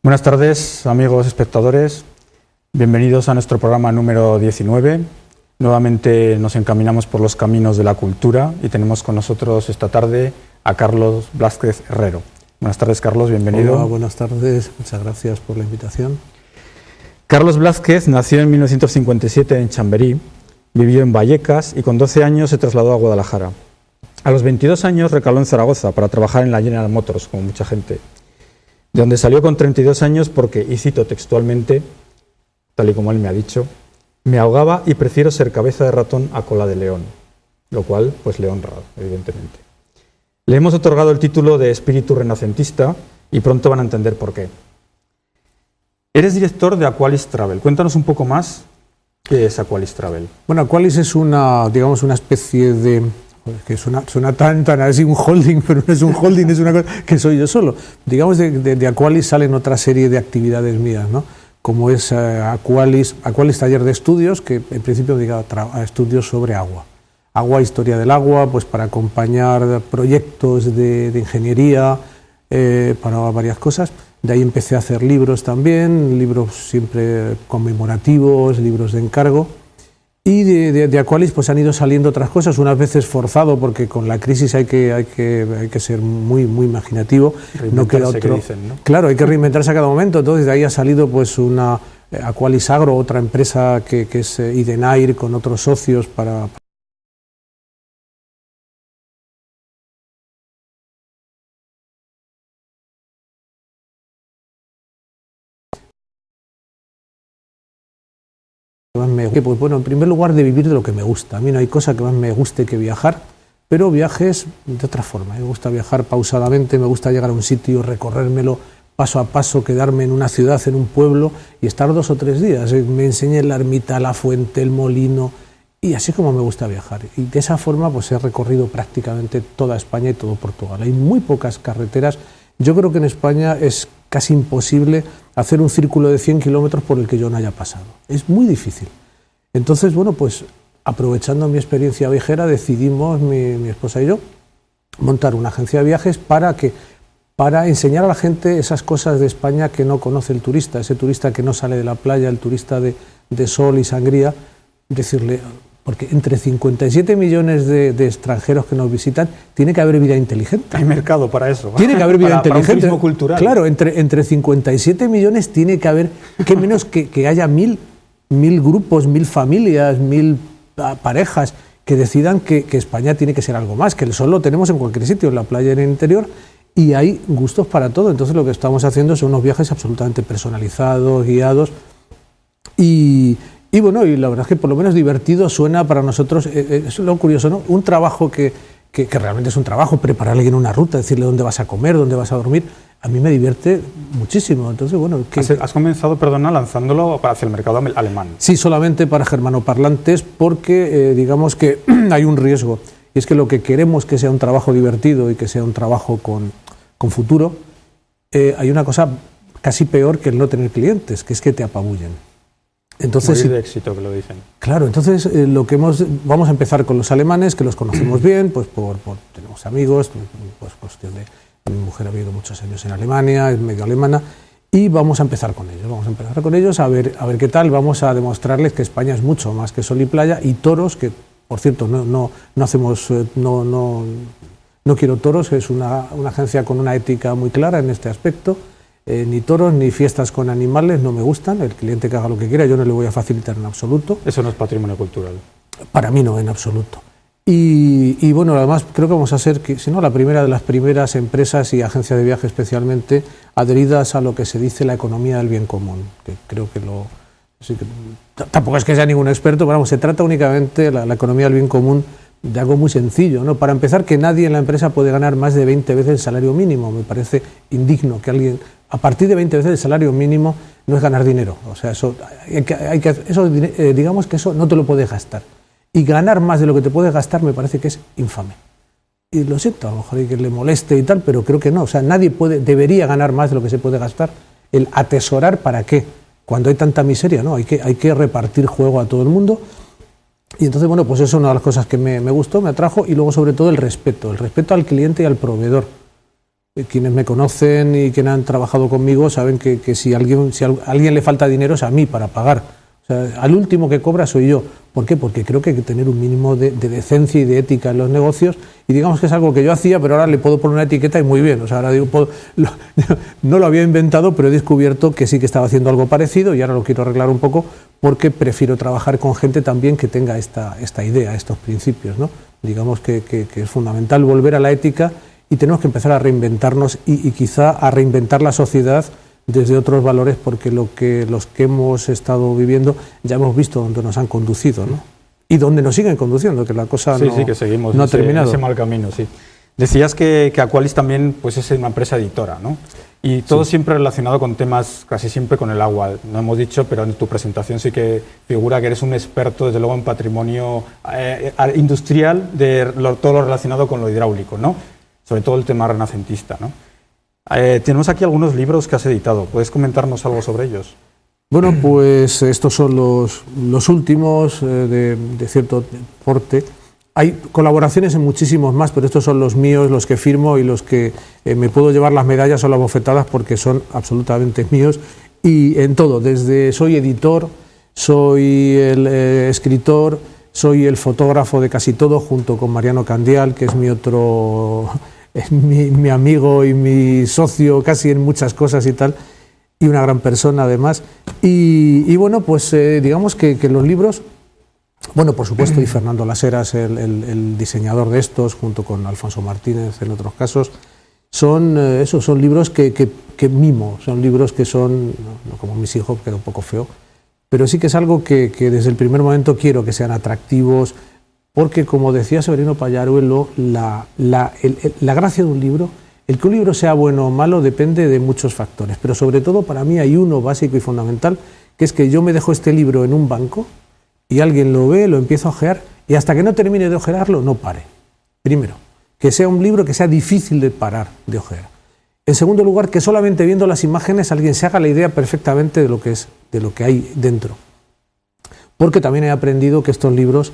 Buenas tardes, amigos espectadores. Bienvenidos a nuestro programa número 19. Nuevamente nos encaminamos por los caminos de la cultura y tenemos con nosotros esta tarde a Carlos Blázquez Herrero. Buenas tardes, Carlos, bienvenido. Hola, buenas tardes, muchas gracias por la invitación. Carlos Blázquez nació en 1957 en Chamberí, vivió en Vallecas y con 12 años se trasladó a Guadalajara. A los 22 años recaló en Zaragoza para trabajar en la General Motors, como mucha gente, de donde salió con 32 años porque, y cito textualmente, tal y como él me ha dicho, me ahogaba y prefiero ser cabeza de ratón a cola de león, lo cual pues le honra, evidentemente. Le hemos otorgado el título de espíritu renacentista y pronto van a entender por qué. Eres director de Aqualis Travel. Cuéntanos un poco más qué es Aqualis Travel. Bueno, Aqualis es una especie de... que suena tan así un holding, pero no es un holding, es una cosa que soy yo solo. Digamos, de Aqualis salen otra serie de actividades mías, ¿no? Como es Aqualis Taller de Estudios, que en principio dedica a estudios sobre agua. Agua, historia del agua, pues para acompañar proyectos de ingeniería, para varias cosas. De ahí empecé a hacer libros también, libros siempre conmemorativos, libros de encargo. Y de Aqualis pues han ido saliendo otras cosas, unas veces forzado porque con la crisis hay que ser muy imaginativo. No queda otro. Dicen, ¿no? Claro, hay que reinventarse a cada momento. Entonces de ahí ha salido pues una Aqualis Agro, otra empresa que es Idenair, con otros socios para pues bueno, en primer lugar de vivir de lo que me gusta. A mí no hay cosa que más me guste que viajar, pero viajes de otra forma. Me gusta viajar pausadamente, me gusta llegar a un sitio, recorrérmelo paso a paso, quedarme en una ciudad, en un pueblo y estar 2 o 3 días. Me enseñé la ermita, la fuente, el molino y así como me gusta viajar. Y de esa forma pues he recorrido prácticamente toda España y todo Portugal. Hay muy pocas carreteras. Yo creo que en España es casi imposible hacer un círculo de 100 kilómetros por el que yo no haya pasado. Es muy difícil. Entonces, bueno, pues aprovechando mi experiencia viajera, decidimos, mi esposa y yo, montar una agencia de viajes para enseñar a la gente esas cosas de España que no conoce el turista, ese turista que no sale de la playa, el turista de sol y sangría, decirle... Porque entre 57 millones de extranjeros que nos visitan, tiene que haber vida inteligente. Hay mercado para eso. Tiene que haber vida inteligente. Para un turismo cultural. Claro, entre 57 millones tiene que haber, qué menos que haya 1000 grupos, 1000 familias, 1000 parejas que decidan que España tiene que ser algo más, que el sol lo tenemos en cualquier sitio, en la playa, en el interior, y hay gustos para todo. Entonces lo que estamos haciendo son unos viajes absolutamente personalizados, guiados, y bueno, y la verdad es que por lo menos divertido suena para nosotros, es lo curioso, ¿no? Un trabajo que realmente es un trabajo, prepararle bien una ruta, decirle dónde vas a comer, dónde vas a dormir, a mí me divierte muchísimo. Entonces, bueno... Has comenzado, perdona, lanzándolo hacia el mercado alemán. Sí, solamente para germanoparlantes, porque digamos que hay un riesgo, y es que lo que queremos que sea un trabajo divertido y que sea un trabajo con futuro, hay una cosa casi peor que el no tener clientes, que es que te apabullen. Entonces, morir de éxito, que lo dicen. Claro, entonces vamos a empezar con los alemanes, que los conocemos bien, pues tenemos amigos, pues cuestión de mi mujer ha vivido muchos años en Alemania, es medio alemana, y vamos a empezar con ellos, a ver qué tal. Vamos a demostrarles que España es mucho más que sol y playa y toros, que por cierto no quiero toros, es una agencia con una ética muy clara en este aspecto. Ni toros ni fiestas con animales no me gustan. El cliente que haga lo que quiera, yo no le voy a facilitar en absoluto. Eso no es patrimonio cultural. Para mí no, en absoluto. Y bueno, además creo que vamos a ser, si no la primera de las primeras empresas y agencias de viaje especialmente adheridas a lo que se dice la economía del bien común, que creo que tampoco es que sea ningún experto, pero vamos, se trata únicamente la economía del bien común de algo muy sencillo, ¿no? Para empezar, que nadie en la empresa puede ganar más de 20 veces el salario mínimo. Me parece indigno que alguien, a partir de 20 veces el salario mínimo, no es ganar dinero. O sea, digamos que eso no te lo puedes gastar. Y ganar más de lo que te puedes gastar me parece que es infame. Y lo siento, a lo mejor hay que le moleste y tal, pero creo que no. O sea, nadie debería ganar más de lo que se puede gastar. El atesorar, ¿para qué? Cuando hay tanta miseria, ¿no? Hay que repartir juego a todo el mundo. Y entonces, bueno, pues eso es una de las cosas que me gustó, me atrajo, y luego sobre todo el respeto al cliente y al proveedor. Quienes me conocen y quienes han trabajado conmigo saben que si a alguien le falta dinero es a mí para pagar. O sea, al último que cobra soy yo. ¿Por qué? Porque creo que hay que tener un mínimo de decencia y de ética en los negocios, y digamos que es algo que yo hacía, pero ahora le puedo poner una etiqueta y muy bien. O sea, ahora digo, no lo había inventado, pero he descubierto que sí que estaba haciendo algo parecido y ahora lo quiero arreglar un poco porque prefiero trabajar con gente también que tenga esta idea, estos principios, ¿no? Digamos que es fundamental volver a la ética y tenemos que empezar a reinventarnos y quizá a reinventar la sociedad desde otros valores, porque los que hemos estado viviendo ya hemos visto dónde nos han conducido, ¿no? Y dónde nos siguen conduciendo, que la cosa que seguimos no ha terminado. Ese mal camino, sí. Decías que Aqualis también pues, es una empresa editora, ¿no? Y todo siempre relacionado con temas, casi siempre con el agua. No hemos dicho, pero en tu presentación sí que figura que eres un experto, desde luego, en patrimonio industrial, todo lo relacionado con lo hidráulico, ¿no? Sobre todo el tema renacentista, ¿no? Tenemos aquí algunos libros que has editado. ¿Puedes comentarnos algo sobre ellos? Bueno, pues estos son los últimos de cierto porte. Hay colaboraciones en muchísimos más, pero estos son los míos, los que firmo y los que me puedo llevar las medallas o las bofetadas porque son absolutamente míos. Y en todo, desde soy editor, soy el escritor, soy el fotógrafo de casi todo, junto con Mariano Candial, que es mi amigo y mi socio casi en muchas cosas y tal, y una gran persona además. Y bueno, pues digamos que los libros, bueno, por supuesto, y Fernando Laseras, el diseñador de estos, junto con Alfonso Martínez en otros casos, son libros que mimo, son libros que son, no como mis hijos, queda un poco feo, pero sí que es algo que desde el primer momento quiero que sean atractivos, porque, como decía Severino Pallaruelo, la gracia de un libro, el que un libro sea bueno o malo depende de muchos factores, pero sobre todo para mí hay uno básico y fundamental, que es que yo me dejo este libro en un banco y alguien lo ve, lo empieza a ojear y hasta que no termine de ojearlo no pare. Primero, que sea un libro que sea difícil de parar de ojear. En segundo lugar, que solamente viendo las imágenes alguien se haga la idea perfectamente de lo que hay dentro. Porque también he aprendido que estos libros,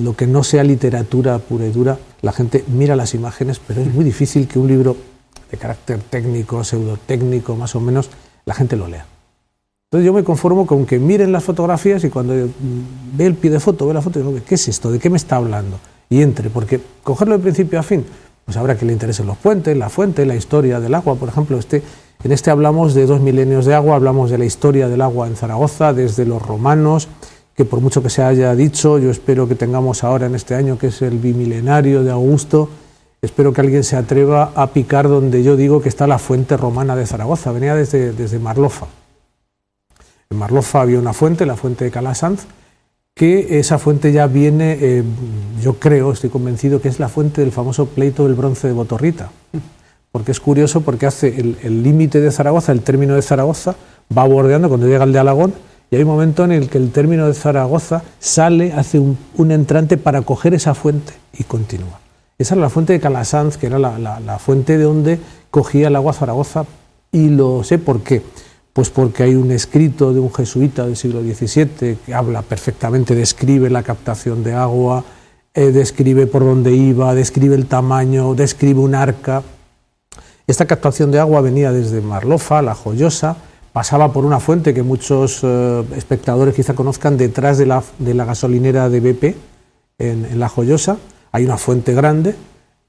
lo que no sea literatura pura y dura, la gente mira las imágenes, pero es muy difícil que un libro de carácter técnico, pseudotécnico, más o menos, la gente lo lea. Entonces yo me conformo con que miren las fotografías y cuando ve el pie de foto, ve la foto, digo, ¿qué es esto? ¿De qué me está hablando? Y entre, porque cogerlo de principio a fin, pues habrá que le interesen los puentes, la fuente, la historia del agua, por ejemplo, en este hablamos de 2 milenios de agua, hablamos de la historia del agua en Zaragoza, desde los romanos, que por mucho que se haya dicho, yo espero que tengamos ahora en este año, que es el bimilenario de Augusto, espero que alguien se atreva a picar donde yo digo que está la fuente romana de Zaragoza, venía desde Marlofa. En Marlofa había una fuente, la fuente de Calasanz, que esa fuente ya viene, yo creo, estoy convencido, que es la fuente del famoso pleito del bronce de Botorrita, porque es curioso, porque hace el límite de Zaragoza, el término de Zaragoza, va bordeando cuando llega al de Alagón, y hay un momento en el que el término de Zaragoza sale, hace un entrante para coger esa fuente y continúa. Esa era la fuente de Calasanz, que era la fuente de donde cogía el agua Zaragoza, y lo sé por qué. Pues porque hay un escrito de un jesuita del siglo XVII que habla perfectamente, describe la captación de agua, describe por dónde iba, describe el tamaño, describe un arca. Esta captación de agua venía desde Marlofa, La Joyosa, pasaba por una fuente que muchos espectadores quizá conozcan detrás de la gasolinera de BP en La Joyosa. Hay una fuente grande,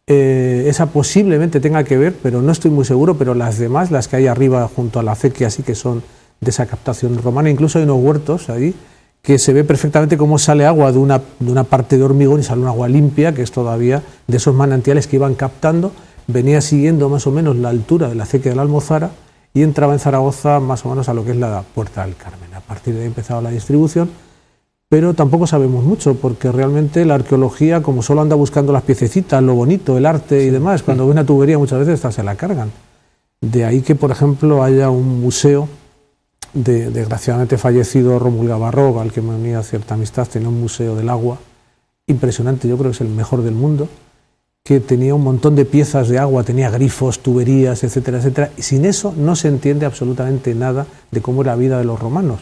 esa posiblemente tenga que ver, pero no estoy muy seguro, pero las demás, las que hay arriba junto a la acequia, sí que son de esa captación romana. Incluso hay unos huertos ahí que se ve perfectamente cómo sale agua de una parte de hormigón y sale un agua limpia, que es todavía de esos manantiales que iban captando, venía siguiendo más o menos la altura de la acequia de la Almozara y entraba en Zaragoza más o menos a lo que es la Puerta del Carmen. A partir de ahí empezaba la distribución, pero tampoco sabemos mucho, porque realmente la arqueología, como solo anda buscando las piececitas, lo bonito, el arte y demás, cuando ve una tubería muchas veces hasta se la cargan. De ahí que, por ejemplo, haya un museo de desgraciadamente fallecido Rómulo Gavarró, al que me unía cierta amistad, tenía un museo del agua impresionante, yo creo que es el mejor del mundo, que tenía un montón de piezas de agua, tenía grifos, tuberías, etcétera, etcétera, y sin eso no se entiende absolutamente nada de cómo era la vida de los romanos.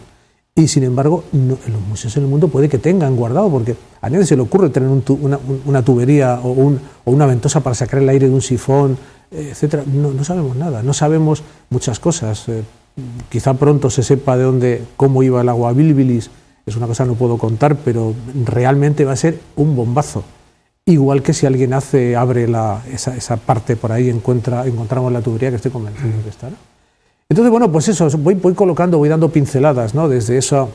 Y sin embargo, en los museos en el mundo puede que tengan guardado, porque a nadie se le ocurre tener una tubería o una ventosa para sacar el aire de un sifón etcétera. No sabemos nada, no sabemos muchas cosas. Quizá pronto se sepa cómo iba el agua a Bilbilis, es una cosa que no puedo contar, pero realmente va a ser un bombazo. Igual que si alguien abre esa parte por ahí, encontramos la tubería, que estoy convencido que está, ¿no? Entonces, bueno, pues eso, voy colocando, voy dando pinceladas, ¿no? Desde esa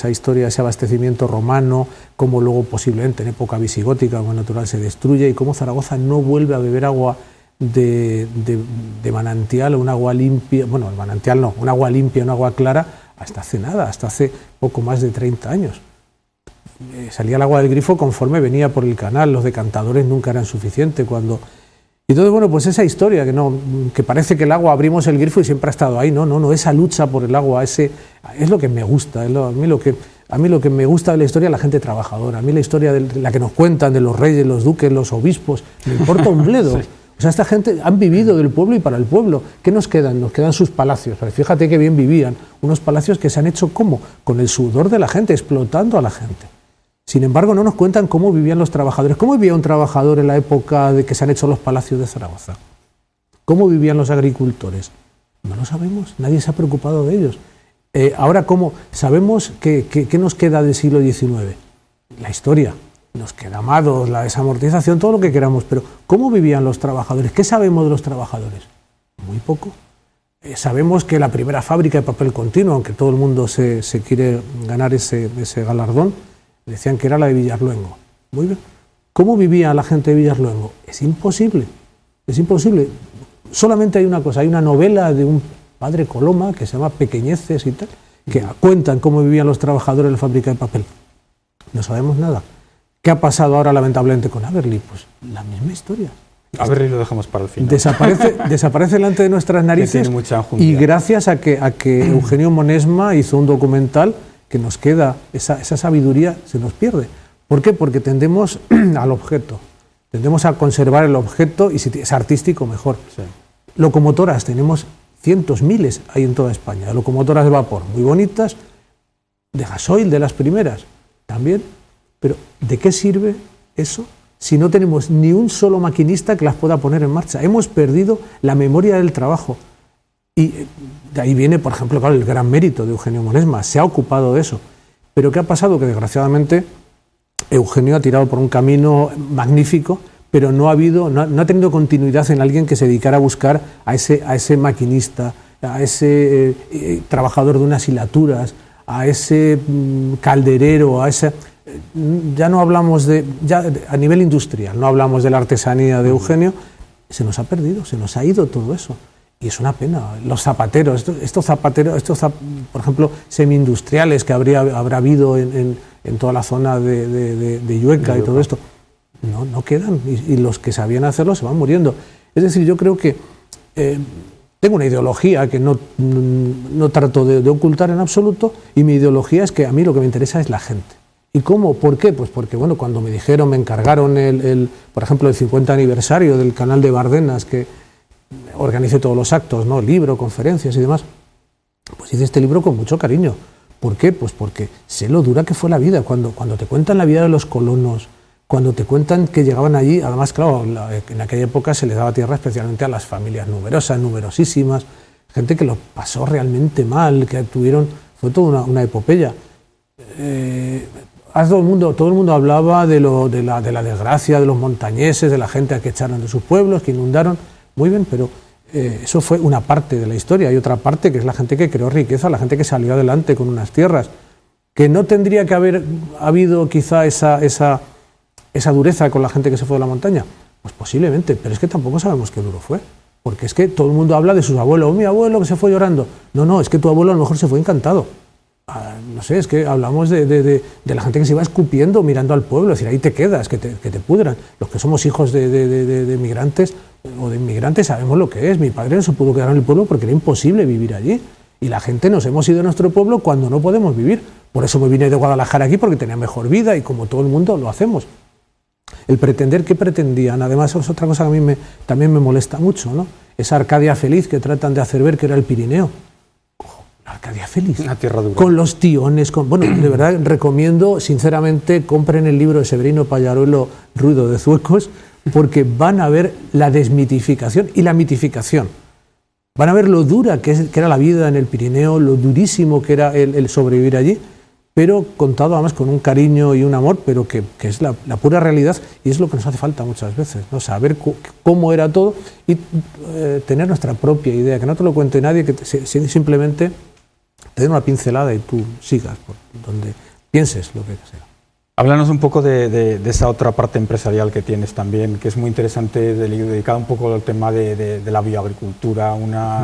historia, ese abastecimiento romano, cómo luego posiblemente en época visigótica, agua natural se destruye, y cómo Zaragoza no vuelve a beber agua de manantial o un agua limpia, bueno, el manantial no, un agua limpia, un agua clara, hasta hace nada, hasta hace poco más de 30 años. Salía el agua del grifo conforme venía por el canal, los decantadores nunca eran suficientes cuando... Y entonces, bueno, pues esa historia que parece que el agua abrimos el grifo y siempre ha estado ahí, no, esa lucha por el agua, es lo que me gusta, a mí lo que me gusta de la historia es la gente trabajadora, a mí la historia de la que nos cuentan de los reyes, los duques, los obispos, me importa un bledo. O sea, esta gente han vivido del pueblo y para el pueblo. ¿Qué nos quedan? Nos quedan sus palacios. Pero fíjate qué bien vivían, unos palacios que se han hecho ¿cómo? Con el sudor de la gente, explotando a la gente. Sin embargo, no nos cuentan cómo vivían los trabajadores. ¿Cómo vivía un trabajador en la época de que se han hecho los palacios de Zaragoza? ¿Cómo vivían los agricultores? No lo sabemos, nadie se ha preocupado de ellos. Ahora, ¿cómo? Sabemos qué nos queda del siglo XIX. La historia. Nos queda Amados, la desamortización, todo lo que queramos. Pero, ¿cómo vivían los trabajadores? ¿Qué sabemos de los trabajadores? Muy poco. Sabemos que la primera fábrica de papel continuo, aunque todo el mundo se quiere ganar ese galardón, decían que era la de Villarluengo. Muy bien. ¿Cómo vivía la gente de Villarluengo? Es imposible. Es imposible. Solamente hay una cosa, hay una novela de un padre Coloma que se llama Pequeñeces y tal, que cuentan cómo vivían los trabajadores en la fábrica de papel. No sabemos nada. ¿Qué ha pasado ahora lamentablemente con Aberli? Pues la misma historia. Aberli lo dejamos para el final. Desaparece delante de nuestras narices y gracias a que Eugenio Monesma hizo un documental que nos queda, esa sabiduría se nos pierde. ¿Por qué? Porque tendemos al objeto, tendemos a conservar el objeto y si es artístico mejor. Sí. Locomotoras, tenemos cientos, miles hay en toda España, locomotoras de vapor, muy bonitas, de gasoil, de las primeras, también. Pero ¿de qué sirve eso si no tenemos ni un solo maquinista que las pueda poner en marcha? Hemos perdido la memoria del trabajo. Y de ahí viene, por ejemplo, claro, el gran mérito de Eugenio Monesma. Se ha ocupado de eso. Pero ¿qué ha pasado? Que desgraciadamente Eugenio ha tirado por un camino magnífico, pero no ha tenido continuidad en alguien que se dedicara a buscar a ese maquinista, a ese trabajador de unas hilaturas, a ese calderero, ya no hablamos a nivel industrial, no hablamos de la artesanía de Eugenio, se nos ha perdido, se nos ha ido todo eso. Y es una pena. Los zapateros, estos zapateros, por ejemplo, semi-industriales que habrá habido en toda la zona de Llueca y todo esto, no quedan. Y los que sabían hacerlo se van muriendo. Es decir, yo creo que tengo una ideología que no trato de ocultar en absoluto, y mi ideología es que a mí lo que me interesa es la gente. ¿Y cómo? ¿Por qué? Pues porque, bueno, cuando me encargaron por ejemplo, el 50 aniversario del canal de Bardenas, que organice todos los actos, ¿no? Libro, conferencias y demás, pues hice este libro con mucho cariño. ¿Por qué? Pues porque sé lo dura que fue la vida. Cuando te cuentan la vida de los colonos, cuando te cuentan que llegaban allí, además, claro, en aquella época se les daba tierra especialmente a las familias numerosas, numerosísimas, gente que lo pasó realmente mal, que fue toda una epopeya. Todo el mundo hablaba de la desgracia de los montañeses, de la gente a que echaron de sus pueblos, que inundaron. Muy bien, pero eso fue una parte de la historia. Hay otra parte que es la gente que creó riqueza, la gente que salió adelante con unas tierras, que no tendría que haber habido quizá esa dureza con la gente que se fue de la montaña. Pues posiblemente, pero es que tampoco sabemos qué duro fue. Porque es que todo el mundo habla de sus abuelos. Oh, mi abuelo que se fue llorando. No, es que tu abuelo a lo mejor se fue encantado. No sé, es que hablamos de la gente que se iba escupiendo mirando al pueblo, es decir, ahí te quedas, que te pudran. Los que somos hijos de migrantes o de inmigrantes sabemos lo que es. Mi padre no se pudo quedar en el pueblo porque era imposible vivir allí. Y la gente nos hemos ido de nuestro pueblo cuando no podemos vivir. Por eso me vine de Guadalajara aquí, porque tenía mejor vida y como todo el mundo lo hacemos. El pretender, ¿qué pretendían? Además, es otra cosa que a mí también me molesta mucho, ¿no? Esa Arcadia feliz que tratan de hacer ver que era el Pirineo. Arcadia feliz, una tierra dura. Con los tiones, bueno, de verdad recomiendo, sinceramente, compren el libro de Severino Pallaruelo, Ruido de Zuecos, porque van a ver la desmitificación y la mitificación. Van a ver lo dura que era la vida en el Pirineo, lo durísimo que era el sobrevivir allí, pero contado además con un cariño y un amor, pero que es la pura realidad, y es lo que nos hace falta muchas veces, ¿no? Saber cómo era todo y tener nuestra propia idea, que no te lo cuente nadie, que simplemente te den una pincelada y tú sigas por donde pienses lo que sea. Háblanos un poco de esa otra parte empresarial que tienes también, que es muy interesante, dedicada un poco al tema de la bioagricultura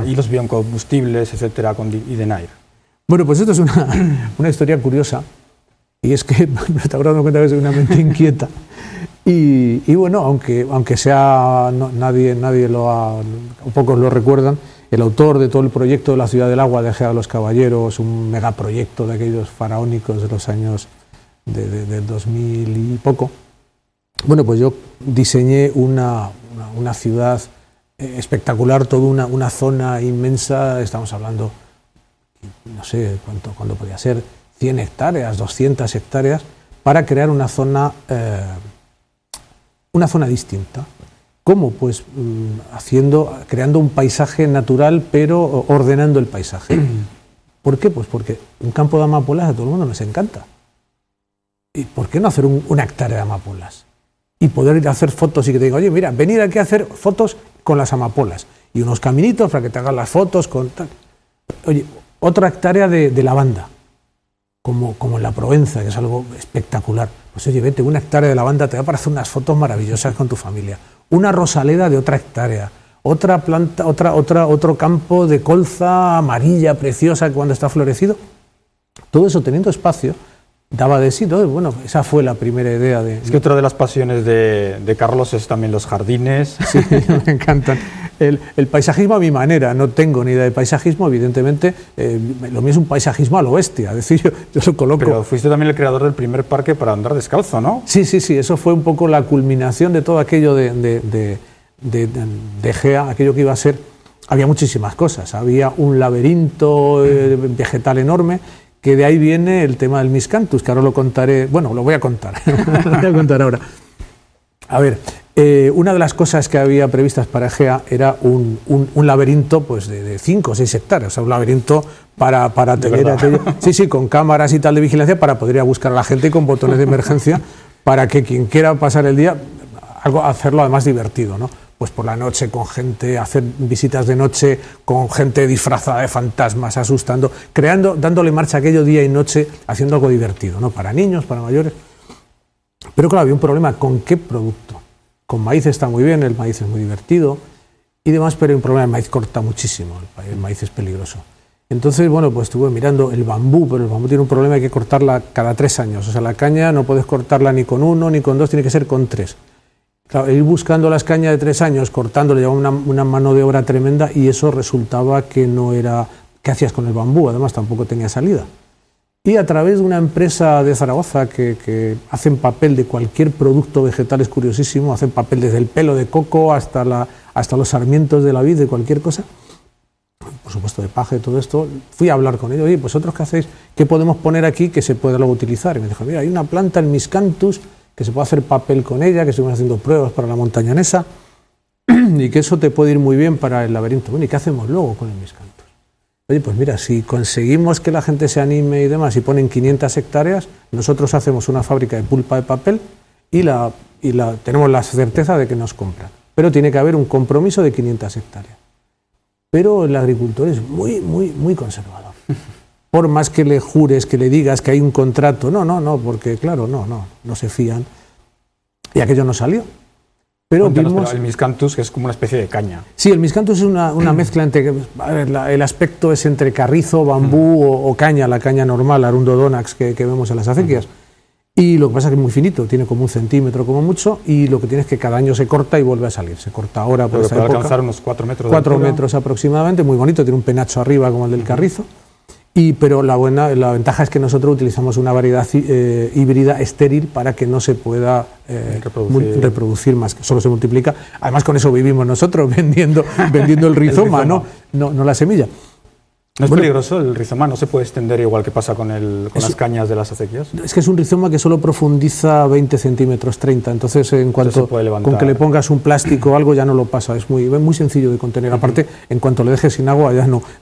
y los biocombustibles, etcétera, con Idenayr. Bueno, pues esto es una historia curiosa, y es que me está dando cuenta que soy una mente inquieta. Y bueno, aunque sea nadie o pocos lo recuerdan, el autor de todo el proyecto de la Ciudad del Agua de Egea de los Caballeros, un megaproyecto de aquellos faraónicos de los años del 2000 y poco, bueno, pues yo diseñé una ciudad espectacular, toda una zona inmensa, estamos hablando, no sé cuánto podía ser, 100 hectáreas, 200 hectáreas, para crear una zona distinta. ¿Cómo? Pues creando un paisaje natural, pero ordenando el paisaje. ¿Por qué? Pues porque un campo de amapolas a todo el mundo nos encanta. ¿Y por qué no hacer una hectárea de amapolas? Y poder ir a hacer fotos y que te diga, oye, mira, venir aquí a hacer fotos con las amapolas. Y unos caminitos para que te hagan las fotos con tal. Oye, otra hectárea de lavanda, como en la Provenza, que es algo espectacular. Pues oye, vete, una hectárea de lavanda te da para hacer unas fotos maravillosas con tu familia. Una rosaleda de otra hectárea, otra planta, otro campo de colza amarilla preciosa cuando está florecido. Todo eso teniendo espacio daba de sí. Entonces, bueno, esa fue la primera idea de... Es que otra de las pasiones de Carlos es también los jardines. Sí, me encantan. El paisajismo a mi manera, no tengo ni idea de paisajismo, evidentemente, lo mío es un paisajismo a lo bestia, es decir, yo lo coloco... Pero fuiste también el creador del primer parque para andar descalzo, ¿no? Sí, eso fue un poco la culminación de todo aquello de Egea, aquello que iba a ser... Había muchísimas cosas, había un laberinto vegetal enorme, que de ahí viene el tema del miscanthus, que ahora lo contaré, bueno, lo voy a contar, lo voy a contar ahora. A ver, una de las cosas que había previstas para Egea era un laberinto pues de 5 o 6 hectáreas, o sea, un laberinto para tener aquello, sí, con cámaras y tal de vigilancia, para poder ir a buscar a la gente con botones de emergencia, para que quien quiera pasar el día, hacerlo además divertido, ¿no? Pues por la noche con gente, hacer visitas de noche con gente disfrazada de fantasmas, asustando, dándole marcha a aquello día y noche, haciendo algo divertido, ¿no? Para niños, para mayores. Pero claro, había un problema, ¿con qué producto? Con maíz está muy bien, el maíz es muy divertido y demás, pero hay un problema, el maíz corta muchísimo, el maíz es peligroso. Entonces, bueno, pues estuve mirando el bambú, pero el bambú tiene un problema, hay que cortarla cada 3 años, o sea, la caña no puedes cortarla ni con 1 ni con 2, tiene que ser con 3. Claro, ir buscando las cañas de 3 años, cortándole, llevaba una mano de obra tremenda y eso resultaba que no era... ¿Qué hacías con el bambú? Además, tampoco tenía salida. Y a través de una empresa de Zaragoza que hacen papel de cualquier producto vegetal, es curiosísimo, hacen papel desde el pelo de coco hasta los sarmientos de la vid, de cualquier cosa, por supuesto de paja y todo esto, fui a hablar con ellos, oye, pues vosotros qué hacéis, qué podemos poner aquí que se pueda luego utilizar. Y me dijo, mira, hay una planta, el miscanthus, que se puede hacer papel con ella, que estuvimos haciendo pruebas para la montañanesa y que eso te puede ir muy bien para el laberinto. Bueno, ¿y qué hacemos luego con el miscanthus? Oye, pues mira, si conseguimos que la gente se anime y demás y ponen 500 hectáreas, nosotros hacemos una fábrica de pulpa de papel y tenemos la certeza de que nos compran. Pero tiene que haber un compromiso de 500 hectáreas. Pero el agricultor es muy conservador. Por más que le jures, que le digas que hay un contrato, no, porque claro, no se fían. Y aquello no salió. Pero el miscanthus, que es como una especie de caña. Sí, el miscanthus es una mezcla entre... A ver, el aspecto es entre carrizo, bambú o caña, la caña normal, Arundodonax, que vemos en las acequias. Y lo que pasa es que es muy finito, tiene como 1 centímetro como mucho, y lo que tiene es que cada año se corta y vuelve a salir. Se corta ahora por esta época. Puede alcanzar unos 4 metros. 4 metros aproximadamente, muy bonito, tiene un penacho arriba como el del carrizo. Pero la ventaja es que nosotros utilizamos una variedad híbrida estéril para que no se pueda reproducir más, que solo se multiplica. Además, con eso vivimos nosotros, vendiendo el rizoma, no la semilla. ¿No es peligroso el rizoma? ¿No se puede extender igual que pasa con las cañas de las acequias? Es que es un rizoma que solo profundiza 20 centímetros, 30. Entonces, en cuanto con que le pongas un plástico o algo, ya no lo pasa. Es muy sencillo de contener. Aparte, en cuanto le dejes sin agua, de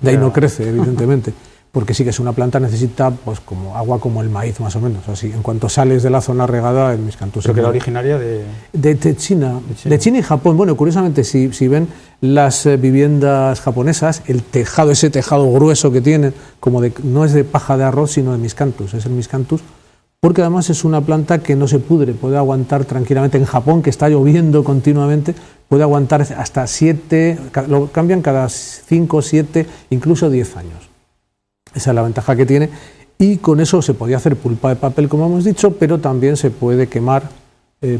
ahí no crece, evidentemente. Porque sí que es una planta, necesita pues como agua como el maíz, más o menos. Así, en cuanto sales de la zona regada, el miscanthus. ¿Pero que era originaria de China? De China y Japón. Bueno, curiosamente, si ven las viviendas japonesas, el tejado, ese tejado grueso que tienen, no es de paja de arroz, sino de miscanthus, es el miscanthus, porque además es una planta que no se pudre, puede aguantar tranquilamente. En Japón, que está lloviendo continuamente, puede aguantar hasta 7, lo cambian cada 5, 7, incluso 10 años. Esa es la ventaja que tiene, y con eso se podía hacer pulpa de papel, como hemos dicho, pero también se puede quemar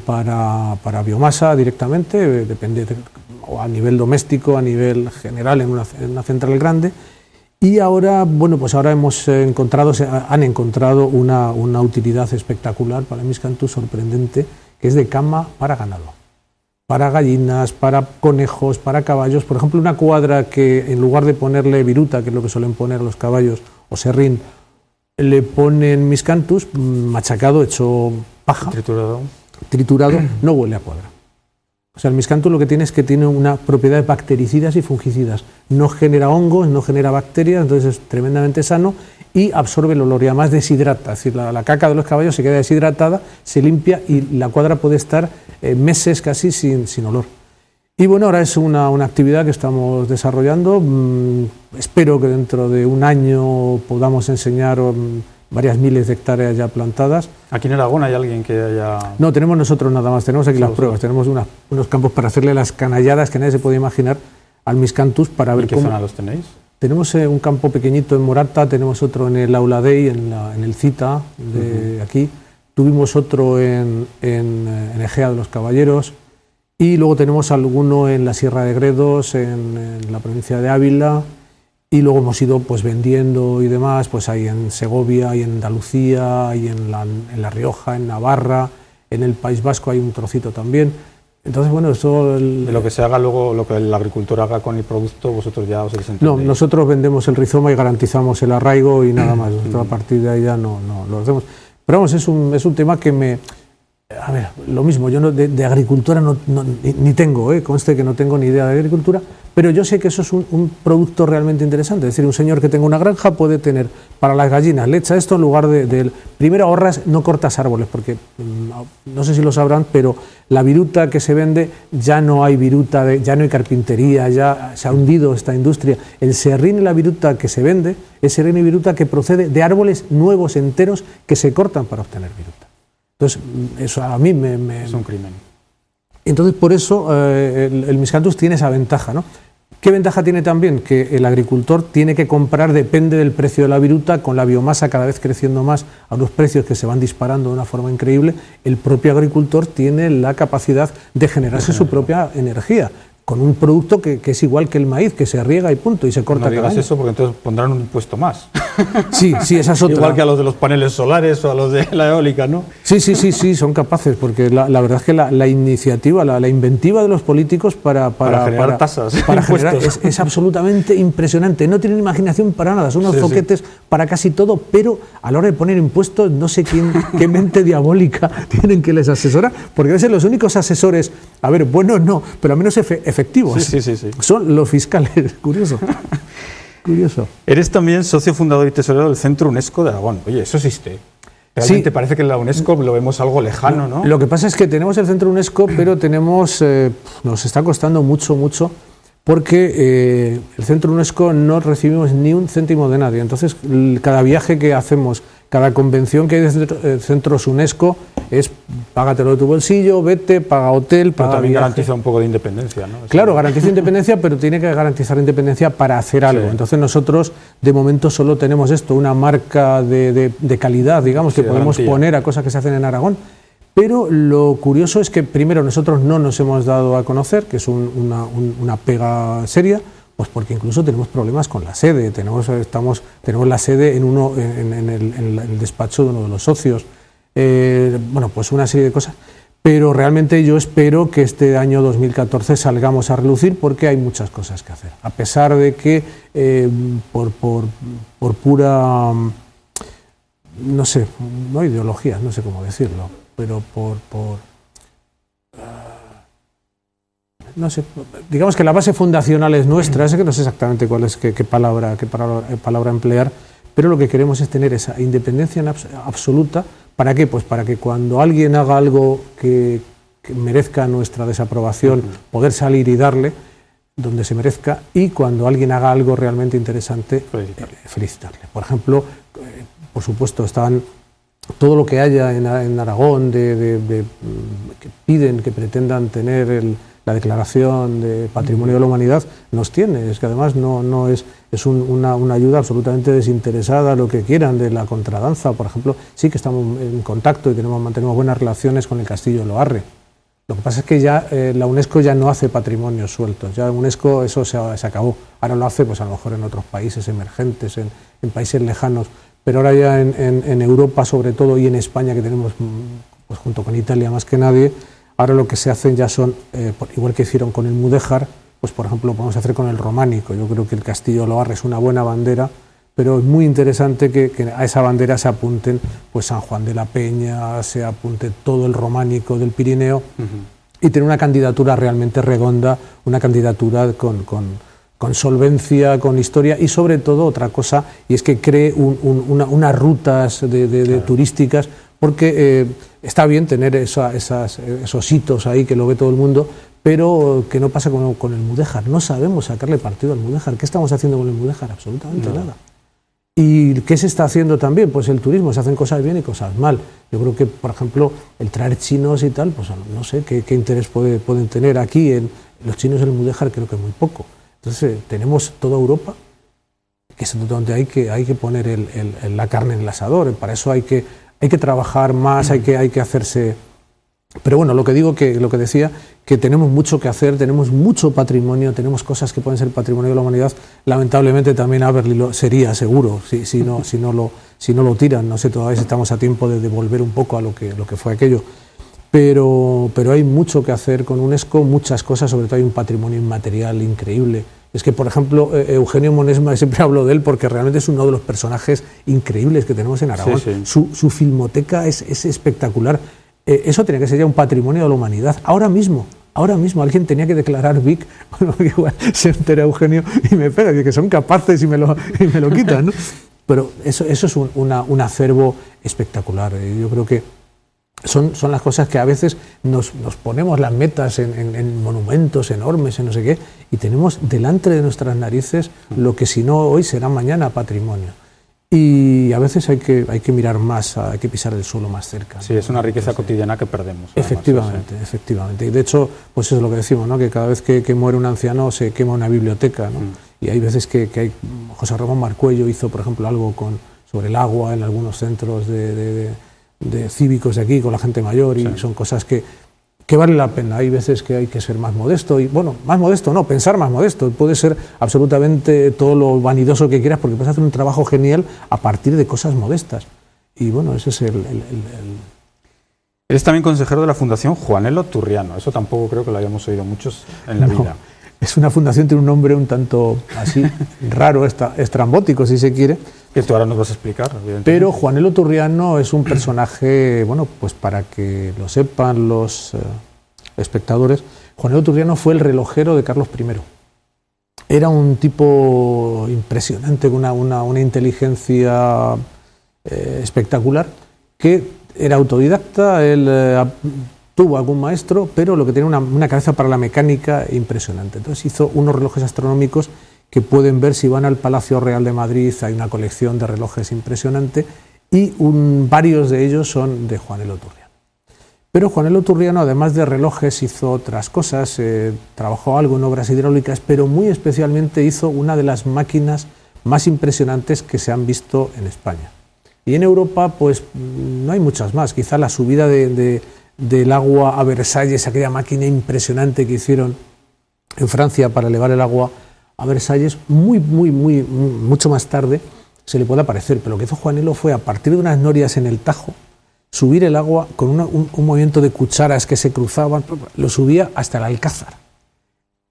para biomasa directamente, depende o a nivel doméstico, a nivel general en una central grande. Y ahora, bueno, pues ahora han encontrado una utilidad espectacular para el miscanthus, sorprendente, que es de cama para ganado, para gallinas, para conejos, para caballos. Por ejemplo, una cuadra que en lugar de ponerle viruta, que es lo que suelen poner los caballos, o serrín, le ponen miscanthus machacado, hecho paja, triturado, no huele a cuadra. O sea, el miscanthus lo que tiene es que tiene una propiedad de bactericidas y fungicidas. No genera hongos, no genera bacterias, entonces es tremendamente sano y absorbe el olor y además deshidrata. Es decir, la caca de los caballos se queda deshidratada, se limpia y la cuadra puede estar meses casi sin olor. Y bueno, ahora es una actividad que estamos desarrollando. Espero que dentro de un año podamos enseñar varias miles de hectáreas ya plantadas. ¿Aquí en Aragón hay alguien que haya...? No, tenemos nosotros nada más, tenemos aquí las pruebas, tenemos unos campos para hacerle las canalladas que nadie se puede imaginar al miscanthus para ver cómo... ¿En qué zona los tenéis? Tenemos un campo pequeñito en Morata, tenemos otro en el Aula Dei, en el CITA de aquí, tuvimos otro en Egea de los Caballeros y luego tenemos alguno en la Sierra de Gredos, en la provincia de Ávila, y luego hemos ido pues vendiendo y demás, pues hay en Segovia, hay en Andalucía, hay en La Rioja, en Navarra, en el País Vasco hay un trocito también. Entonces, bueno, eso... De lo que se haga luego, lo que el agricultor haga con el producto, vosotros ya os entendéis. No, nosotros vendemos el rizoma y garantizamos el arraigo y nada más. Nosotros a partir de ahí ya no lo hacemos. Pero vamos, es un tema que me... A ver, lo mismo, yo de agricultura ni tengo, conste que no tengo ni idea de agricultura, pero yo sé que eso es un producto realmente interesante. Es decir, un señor que tenga una granja puede tener para las gallinas, le echa esto en lugar de primero ahorras, no cortas árboles, porque no sé si lo sabrán, pero la viruta que se vende, ya no hay viruta, ya no hay carpintería, ya se ha hundido esta industria. El serrín y la viruta que se vende es serrín y viruta que procede de árboles nuevos, enteros, que se cortan para obtener viruta. Entonces, eso a mí es un crimen. Entonces, por eso el miscanthus tiene esa ventaja, ¿no? ¿Qué ventaja tiene también? Que el agricultor tiene que comprar, depende del precio de la viruta, con la biomasa cada vez creciendo más a unos precios que se van disparando de una forma increíble, el propio agricultor tiene la capacidad de generarse su propia energía, con un producto que es igual que el maíz, que se riega y punto, y se corta. No digas eso porque entonces pondrán un impuesto más. Sí, esa es otra. Igual que a los de los paneles solares o a los de la eólica, ¿no? Sí, son capaces, porque la verdad es que la iniciativa, la inventiva de los políticos para generar tasas, para generar, es absolutamente impresionante. No tienen imaginación para nada, son unos zoquetes para casi todo, pero a la hora de poner impuestos, no sé qué mente diabólica tienen que les asesora, porque deben ser los únicos asesores, a ver, buenos no, pero al menos efectivos. Sí. Son los fiscales, curioso. Eres también socio fundador y tesorero del Centro UNESCO de Aragón. Oye, eso existe. Realmente parece que en la UNESCO lo vemos algo lejano, ¿no? Lo que pasa es que tenemos el Centro UNESCO, pero nos está costando mucho, porque el Centro UNESCO no recibimos ni un céntimo de nadie. Entonces, cada viaje que hacemos, cada convención que hay de centros UNESCO es págatelo de tu bolsillo, vete, paga hotel, paga también viaje. Garantiza un poco de independencia, ¿no? Claro, garantiza independencia, pero tiene que garantizar independencia para hacer algo. Sí. Entonces nosotros de momento solo tenemos esto, una marca de calidad, digamos, que podemos poner a cosas que se hacen en Aragón. Pero lo curioso es que primero nosotros no nos hemos dado a conocer, que es una pega seria, pues porque incluso tenemos problemas con la sede. Tenemos la sede en el despacho de uno de los socios. Bueno, pues una serie de cosas. Pero realmente yo espero que este año 2014 salgamos a relucir porque hay muchas cosas que hacer. A pesar de que por pura, no sé, no ideología, no sé cómo decirlo, pero no sé, digamos que la base fundacional es nuestra, sé que no sé exactamente cuál es, qué palabra emplear, pero lo que queremos es tener esa independencia absoluta. ¿Para qué? Pues para que cuando alguien haga algo que merezca nuestra desaprobación, poder salir y darle donde se merezca, y cuando alguien haga algo realmente interesante, felicitarle. Por ejemplo, por supuesto, están todo lo que haya en Aragón que piden, que pretendan tener la declaración de Patrimonio de la Humanidad, nos tiene. Es que además no es una ayuda absolutamente desinteresada, lo que quieran de la contradanza. Por ejemplo, sí que estamos en contacto y mantenemos buenas relaciones con el Castillo de Loarre. Lo que pasa es que ya la UNESCO ya no hace patrimonios sueltos, ya UNESCO eso se acabó. Ahora lo hace pues a lo mejor en otros países emergentes, en países lejanos, pero ahora ya en Europa sobre todo y en España, que tenemos pues junto con Italia más que nadie, ahora lo que se hacen ya son, igual que hicieron con el mudéjar, pues por ejemplo lo podemos hacer con el románico. Yo creo que el Castillo de Loarre es una buena bandera, pero es muy interesante que a esa bandera se apunten pues San Juan de la Peña, se apunte todo el románico del Pirineo, y tener una candidatura realmente redonda, una candidatura con solvencia, con historia, y sobre todo otra cosa, y es que cree unas rutas claro, turísticas, porque está bien tener esos hitos ahí que lo ve todo el mundo, pero que no pasa con el mudéjar. No sabemos sacarle partido al mudéjar. ¿Qué estamos haciendo con el mudéjar? Absolutamente nada. ¿Y qué se está haciendo también? Pues el turismo, se hacen cosas bien y cosas mal. Yo creo que, por ejemplo, el traer chinos y tal, pues no sé qué interés pueden tener aquí. Los chinos en el mudéjar creo que muy poco. Entonces tenemos toda Europa, que es donde hay que poner la carne en el asador. Para eso hay que trabajar más, hay que hacerse. Pero bueno, lo que decía, que tenemos mucho que hacer, tenemos mucho patrimonio, tenemos cosas que pueden ser patrimonio de la humanidad. Lamentablemente también Aberli sería seguro si no lo tiran. No sé, todavía estamos a tiempo de devolver un poco a lo que fue aquello. Pero hay mucho que hacer con UNESCO, muchas cosas, sobre todo hay un patrimonio inmaterial increíble. Es que, por ejemplo, Eugenio Monesma, siempre hablo de él porque realmente es uno de los personajes increíbles que tenemos en Aragón. Sí, sí. Su filmoteca es espectacular. Eso tenía que ser ya un patrimonio de la humanidad. Ahora mismo alguien tenía que declarar Vic, bueno, igual se entera Eugenio y me pega, que son capaces y me lo quitan, ¿no? Pero eso es un acervo espectacular. Yo creo que son las cosas que a veces nos ponemos las metas en monumentos enormes, en no sé qué, y tenemos delante de nuestras narices lo que si no hoy será mañana patrimonio. Y a veces hay que mirar más, hay que pisar el suelo más cerca. Sí, es una riqueza cotidiana que perdemos. Efectivamente, además, efectivamente. Y de hecho, pues eso es lo que decimos, ¿no? Que cada vez que muere un anciano se quema una biblioteca, ¿no? Y hay veces que hay. José Ramón Marcuello hizo, por ejemplo, algo sobre el agua en algunos centros de cívicos de aquí con la gente mayor, y sí, son cosas que vale la pena. Hay veces que hay que ser más modesto, y bueno, más modesto no, pensar más modesto. Puede ser absolutamente todo lo vanidoso que quieras, porque puedes hacer un trabajo genial a partir de cosas modestas. Y bueno, ese es Eres también consejero de la Fundación Juanelo Turriano. Eso tampoco creo que lo hayamos oído muchos en la vida. Es una fundación, tiene un nombre un tanto así raro, estrambótico, si se quiere. Que tú ahora nos vas a explicar, evidentemente. Pero Juanelo Turriano es un personaje, bueno, pues para que lo sepan los espectadores, Juanelo Turriano fue el relojero de Carlos I. Era un tipo impresionante, con una inteligencia espectacular, que era autodidacta. Él tuvo algún maestro, pero lo que tenía una cabeza para la mecánica impresionante. Entonces hizo unos relojes astronómicos que pueden ver si van al Palacio Real de Madrid. Hay una colección de relojes impresionante, y varios de ellos son de Juanelo Turriano. Pero Juanelo Turriano, además de relojes, hizo otras cosas, trabajó algo en obras hidráulicas, pero muy especialmente hizo una de las máquinas más impresionantes que se han visto en España. Y en Europa, pues no hay muchas más. Quizá la subida del agua a Versalles, aquella máquina impresionante que hicieron en Francia para elevar el agua a Versalles, mucho más tarde se le puede aparecer. Pero lo que hizo Juanelo fue, a partir de unas norias en el Tajo, subir el agua con un movimiento de cucharas que se cruzaban, lo subía hasta el Alcázar.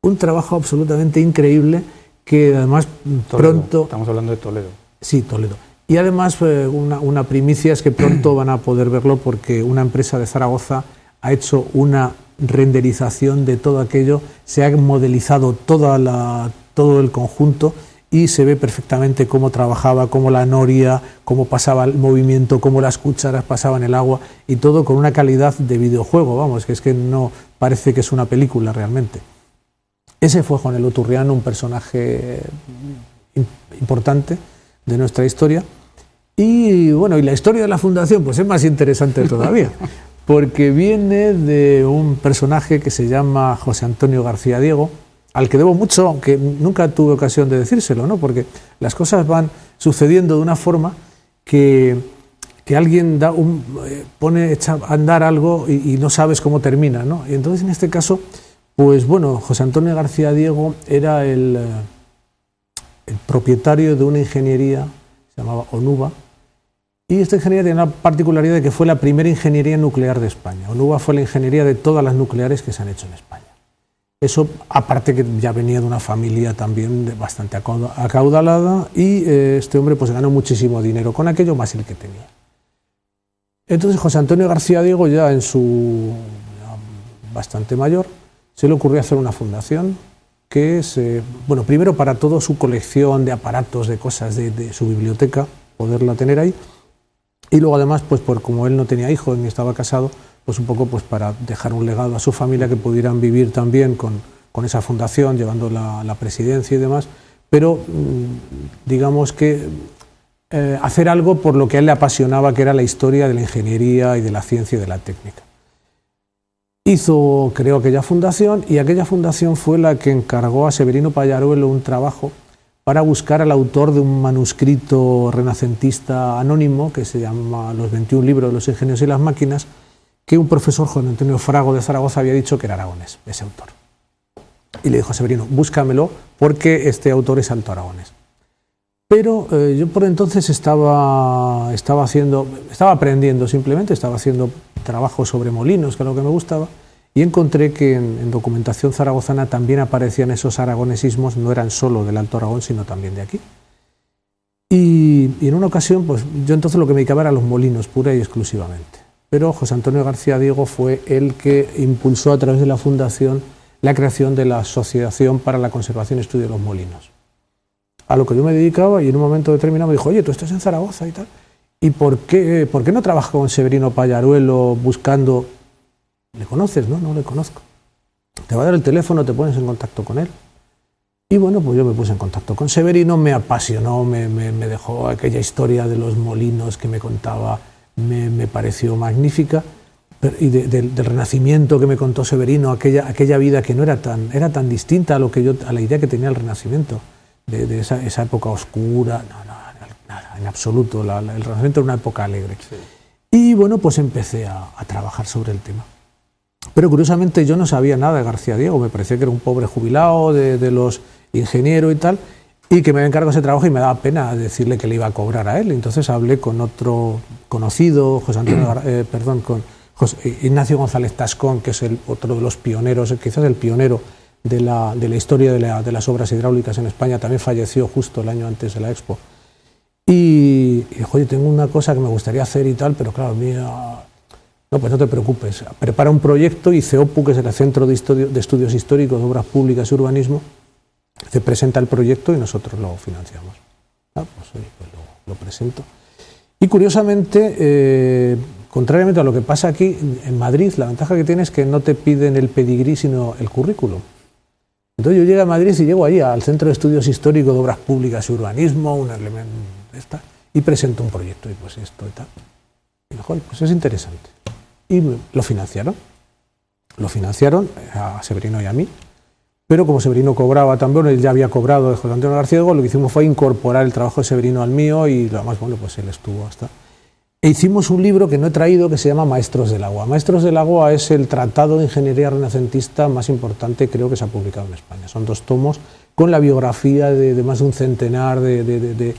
Un trabajo absolutamente increíble que además Toledo. pronto... Estamos hablando de Toledo. Sí, Toledo. Y además una primicia es que pronto van a poder verlo porque una empresa de Zaragoza ha hecho una renderización de todo aquello, se ha modelizado todo el conjunto y se ve perfectamente cómo trabajaba, cómo la noria, cómo pasaba el movimiento, cómo las cucharas pasaban el agua y todo con una calidad de videojuego, vamos, que es que no parece que es una película realmente. Ese fue Juan el Oturriano, un personaje importante de nuestra historia. Y bueno, y la historia de la fundación pues es más interesante todavía, porque viene de un personaje que se llama José Antonio García Diego, al que debo mucho, aunque nunca tuve ocasión de decírselo, ¿no? Porque las cosas van sucediendo de una forma que alguien echa a andar algo y no sabes cómo termina, ¿no? Y entonces en este caso, pues bueno, José Antonio García Diego era el propietario de una ingeniería, se llamaba Onuba, y esta ingeniería tiene la particularidad de que fue la primera ingeniería nuclear de España. Onuba fue la ingeniería de todas las nucleares que se han hecho en España. Eso, aparte que ya venía de una familia también bastante acaudalada, y este hombre pues ganó muchísimo dinero con aquello más el que tenía. Entonces José Antonio García Diego, ya en su bastante mayor, se le ocurrió hacer una fundación que es, bueno, primero para toda su colección de aparatos, de cosas de su biblioteca, poderla tener ahí, y luego además, pues como él no tenía hijos ni estaba casado, pues un poco pues para dejar un legado a su familia, que pudieran vivir también con esa fundación, llevando la presidencia y demás, pero digamos que hacer algo por lo que a él le apasionaba, que era la historia de la ingeniería y de la ciencia y de la técnica. Creó aquella fundación, y aquella fundación fue la que encargó a Severino Pallaruelo un trabajo para buscar al autor de un manuscrito renacentista anónimo que se llama Los 21 libros de los ingenios y las máquinas, que un profesor, Juan Antonio Frago de Zaragoza, había dicho que era aragonés, ese autor. Y le dijo a Severino, búscamelo porque este autor es alto aragonés. Pero yo por entonces estaba aprendiendo simplemente, estaba haciendo trabajos sobre molinos, que es lo que me gustaba, y encontré que en documentación zaragozana también aparecían esos aragonesismos, no eran solo del Alto Aragón, sino también de aquí. Y en una ocasión, pues yo entonces lo que me dedicaba era a los molinos, pura y exclusivamente. Pero José Antonio García Diego fue el que impulsó a través de la fundación la creación de la Asociación para la Conservación y Estudio de los Molinos, a lo que yo me dedicaba, y en un momento determinado me dijo, oye, tú estás en Zaragoza y tal, ¿y por qué no trabajas con Severino Pallaruelo buscando? ¿Le conoces? No, no le conozco. Te va a dar el teléfono, te pones en contacto con él. Y bueno, pues yo me puse en contacto con Severino, me apasionó, me dejó aquella historia de los molinos que me contaba, me pareció magnífica, y del Renacimiento que me contó Severino, aquella vida que no era tan distinta a la idea que tenía el Renacimiento, de esa época oscura, nada, en absoluto, el Renacimiento era una época alegre. Sí. Y bueno, pues empecé a trabajar sobre el tema. Pero curiosamente yo no sabía nada de García Diego, me parecía que era un pobre jubilado de los ingenieros y tal, y que me había encargado ese trabajo y me daba pena decirle que le iba a cobrar a él. Entonces hablé con otro conocido, Ignacio González Tascón, que es otro de los pioneros, quizás el pionero de la historia de las obras hidráulicas en España, también falleció justo el año antes de la Expo. Y dijo, oye, tengo una cosa que me gustaría hacer y tal, pero claro, mira, no, pues no te preocupes, prepara un proyecto, y CEOPU, que es el Centro de Estudios Históricos de Obras Públicas y Urbanismo, se presenta el proyecto y nosotros lo financiamos. Pues lo presento. Y curiosamente, contrariamente a lo que pasa aquí en Madrid, la ventaja que tiene es que no te piden el pedigrí, sino el currículum. Entonces yo llegué a Madrid y llego allí al Centro de Estudios Históricos de Obras Públicas y Urbanismo, y presento un proyecto, y pues esto y tal. Y mejor, pues es interesante. Y lo financiaron. Lo financiaron a Severino y a mí. Pero como Severino cobraba también, él ya había cobrado de José Antonio García Diego, lo que hicimos fue incorporar el trabajo de Severino al mío, y lo demás, bueno, pues él estuvo hasta... E hicimos un libro que no he traído, que se llama Maestros del Agua. Maestros del Agua es el tratado de ingeniería renacentista más importante, creo, que se ha publicado en España. Son 2 tomos con la biografía de más de un centenar de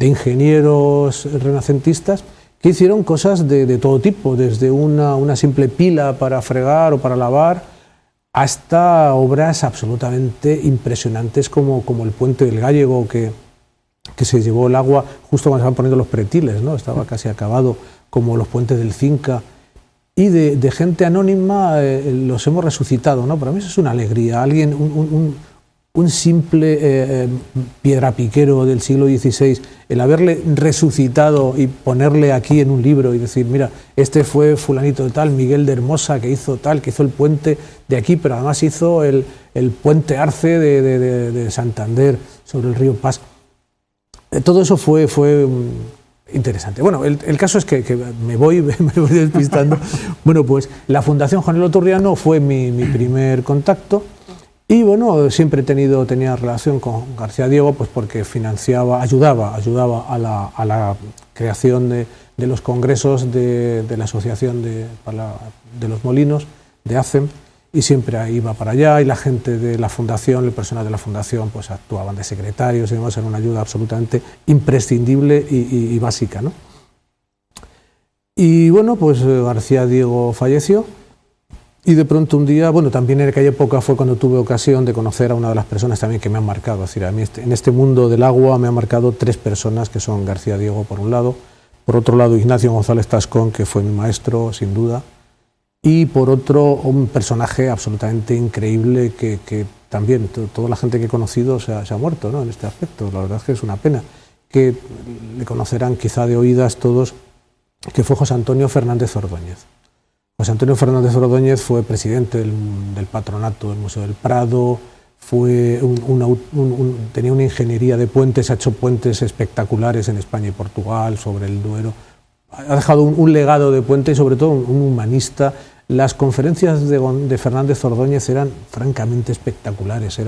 ingenieros renacentistas, que hicieron cosas de todo tipo, desde una simple pila para fregar o para lavar, hasta obras absolutamente impresionantes como el puente del Gállego, que se llevó el agua justo cuando estaban poniendo los pretiles, ¿no? Estaba casi acabado, como los puentes del Cinca. Y de gente anónima los hemos resucitado, ¿no? Para mí eso es una alegría. Alguien, un simple piedrapiquero del siglo XVI, el haberle resucitado y ponerle aquí en un libro y decir, mira, este fue fulanito de tal, Miguel de Hermosa, que hizo el puente de aquí, pero además hizo el puente Arce de Santander sobre el río Pas. Todo eso fue interesante. Bueno, el caso es que me voy despistando. Bueno, pues la Fundación Juan Elio Turriano fue mi primer contacto. Y bueno, siempre tenía relación con García Diego, pues porque ayudaba a la creación de los congresos de la Asociación de los Molinos, de ACEM, y siempre iba para allá, y la gente de la Fundación, el personal de la Fundación, pues actuaban de secretarios y demás, era una ayuda absolutamente imprescindible y básica, ¿no? Y bueno, pues García Diego falleció. Y de pronto un día, bueno, también en aquella época fue cuando tuve ocasión de conocer a una de las personas también que me han marcado. Es decir, a mí en este mundo del agua me han marcado 3 personas, que son García Diego por un lado, por otro lado Ignacio González Tascón, que fue mi maestro sin duda, y por otro un personaje absolutamente increíble que también toda la gente que he conocido se ha muerto, ¿no? En este aspecto. La verdad es que es una pena, que le conocerán quizá de oídas todos, que fue José Antonio Fernández Ordóñez. José Antonio Fernández Ordóñez fue presidente del patronato del Museo del Prado, tenía una ingeniería de puentes, ha hecho puentes espectaculares en España y Portugal, sobre el Duero. Ha dejado un legado de puente y sobre todo un humanista. Las conferencias de Fernández Ordóñez eran francamente espectaculares.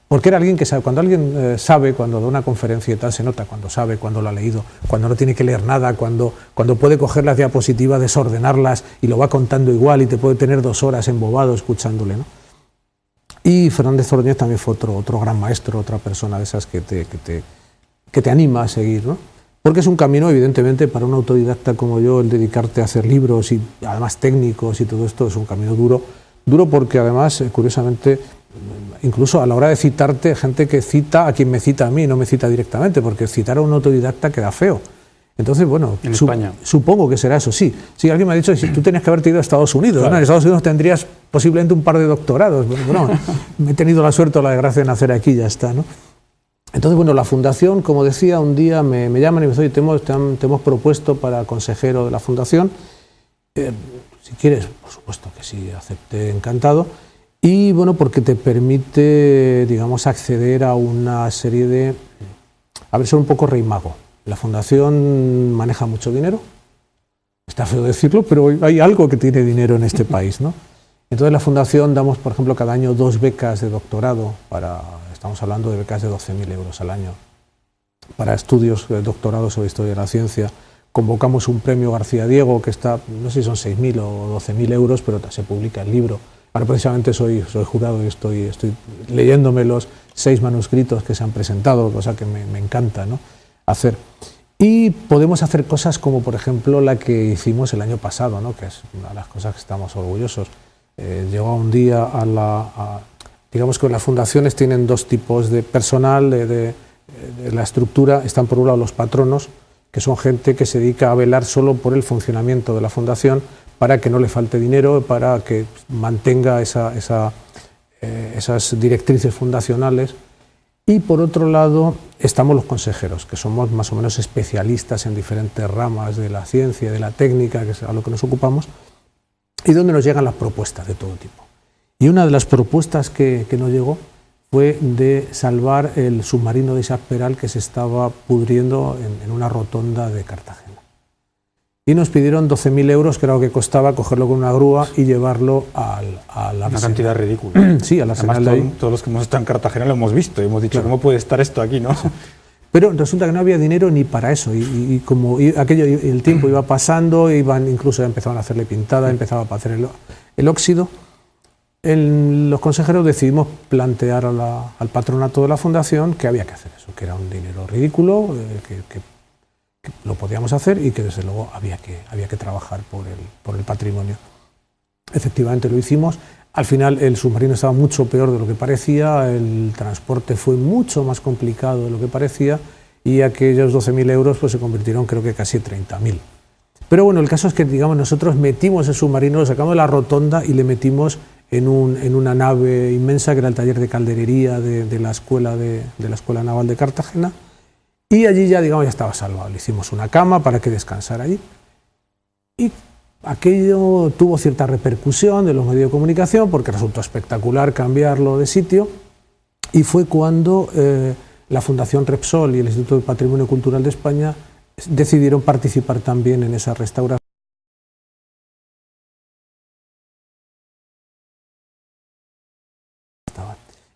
Porque era alguien que sabe, cuando alguien sabe, cuando da una conferencia y tal, se nota cuando sabe, cuando lo ha leído, cuando no tiene que leer nada, cuando puede coger las diapositivas, desordenarlas y lo va contando igual y te puede tener 2 horas embobado escuchándole, ¿no? Y Fernández Ordóñez también fue otro gran maestro, otra persona de esas que te anima a seguir, ¿no? Porque es un camino, evidentemente, para un autodidacta como yo, el dedicarte a hacer libros y además técnicos y todo esto es un camino duro porque además, curiosamente, incluso a la hora de citarte, gente que cita a quien me cita a mí, no me cita directamente, porque citar a un autodidacta queda feo. Entonces, bueno, en España. Supongo que será eso, sí. Sí, alguien me ha dicho que si tú tenías que haberte ido a Estados Unidos, claro, ¿no? En Estados Unidos tendrías posiblemente un par de doctorados. Bueno, he tenido la suerte o la desgracia de nacer aquí, ya está, ¿no? Entonces, bueno, la Fundación, como decía, un día me llaman y me dicen, oye, te hemos propuesto para consejero de la Fundación. Si quieres, por supuesto que sí, acepté encantado. Y bueno, porque te permite, digamos, acceder a una serie de... A ver, ser un poco rey mago. La Fundación maneja mucho dinero. Está feo decirlo, pero hay algo que tiene dinero en este país, ¿no? Entonces la Fundación damos, por ejemplo, cada año 2 becas de doctorado estamos hablando de becas de 12.000 euros al año para estudios de doctorado sobre historia de la ciencia. Convocamos un premio García Diego que está, no sé si son 6.000 o 12.000 euros, pero se publica el libro. Ahora precisamente soy jurado y estoy leyéndome los 6 manuscritos que se han presentado, cosa que me encanta, ¿no?, hacer. Y podemos hacer cosas como, por ejemplo, la que hicimos el año pasado, ¿no?, que es una de las cosas que estamos orgullosos. Llegó un día digamos que las fundaciones tienen 2 tipos de personal de la estructura. Están por un lado los patronos, que son gente que se dedica a velar solo por el funcionamiento de la fundación, para que no le falte dinero, para que mantenga esas directrices fundacionales. Y por otro lado estamos los consejeros, que somos más o menos especialistas en diferentes ramas de la ciencia y de la técnica, que es a lo que nos ocupamos, y donde nos llegan las propuestas de todo tipo. Y una de las propuestas que nos llegó fue de salvar el submarino de Isaac Peral, que se estaba pudriendo en una rotonda de Cartagena. Y nos pidieron 12.000 euros, que era lo que costaba cogerlo con una grúa y llevarlo al arsenal. Una cantidad ridícula. Sí, al arsenal de ahí. Todos los que hemos estado en Cartagena lo hemos visto y hemos dicho, claro, ¿cómo puede estar esto aquí, no? Pero resulta que no había dinero ni para eso, y como el tiempo iba pasando, incluso empezaban a hacerle pintada, empezaba a hacer el óxido. Los consejeros decidimos plantear al patronato de la Fundación que había que hacer eso, que era un dinero ridículo, que lo podíamos hacer y que desde luego había que trabajar por el patrimonio. Efectivamente lo hicimos. Al final el submarino estaba mucho peor de lo que parecía, el transporte fue mucho más complicado de lo que parecía y aquellos 12.000 euros pues se convirtieron creo que casi 30.000. Pero bueno, el caso es que digamos nosotros metimos el submarino, lo sacamos de la rotonda y le metimos en una nave inmensa que era el taller de calderería de la escuela naval de Cartagena, y allí ya digamos ya estaba salvado. Le hicimos una cama para que descansara allí y aquello tuvo cierta repercusión de los medios de comunicación porque resultó espectacular cambiarlo de sitio, y fue cuando la Fundación Repsol y el Instituto de Patrimonio Cultural de España decidieron participar también en esa restauración.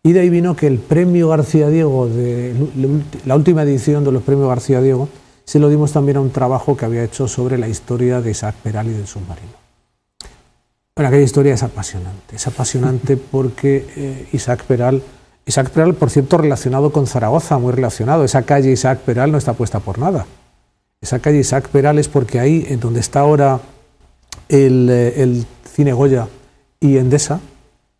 Y de ahí vino que el premio García Diego, la última edición de los premios García Diego, se lo dimos también a un trabajo que había hecho sobre la historia de Isaac Peral y del submarino. Bueno, aquella historia es apasionante porque Isaac Peral, por cierto, relacionado con Zaragoza, muy relacionado. Esa calle Isaac Peral no está puesta por nada. Esa calle Isaac Peral es porque ahí, en donde está ahora el Cine Goya y Endesa,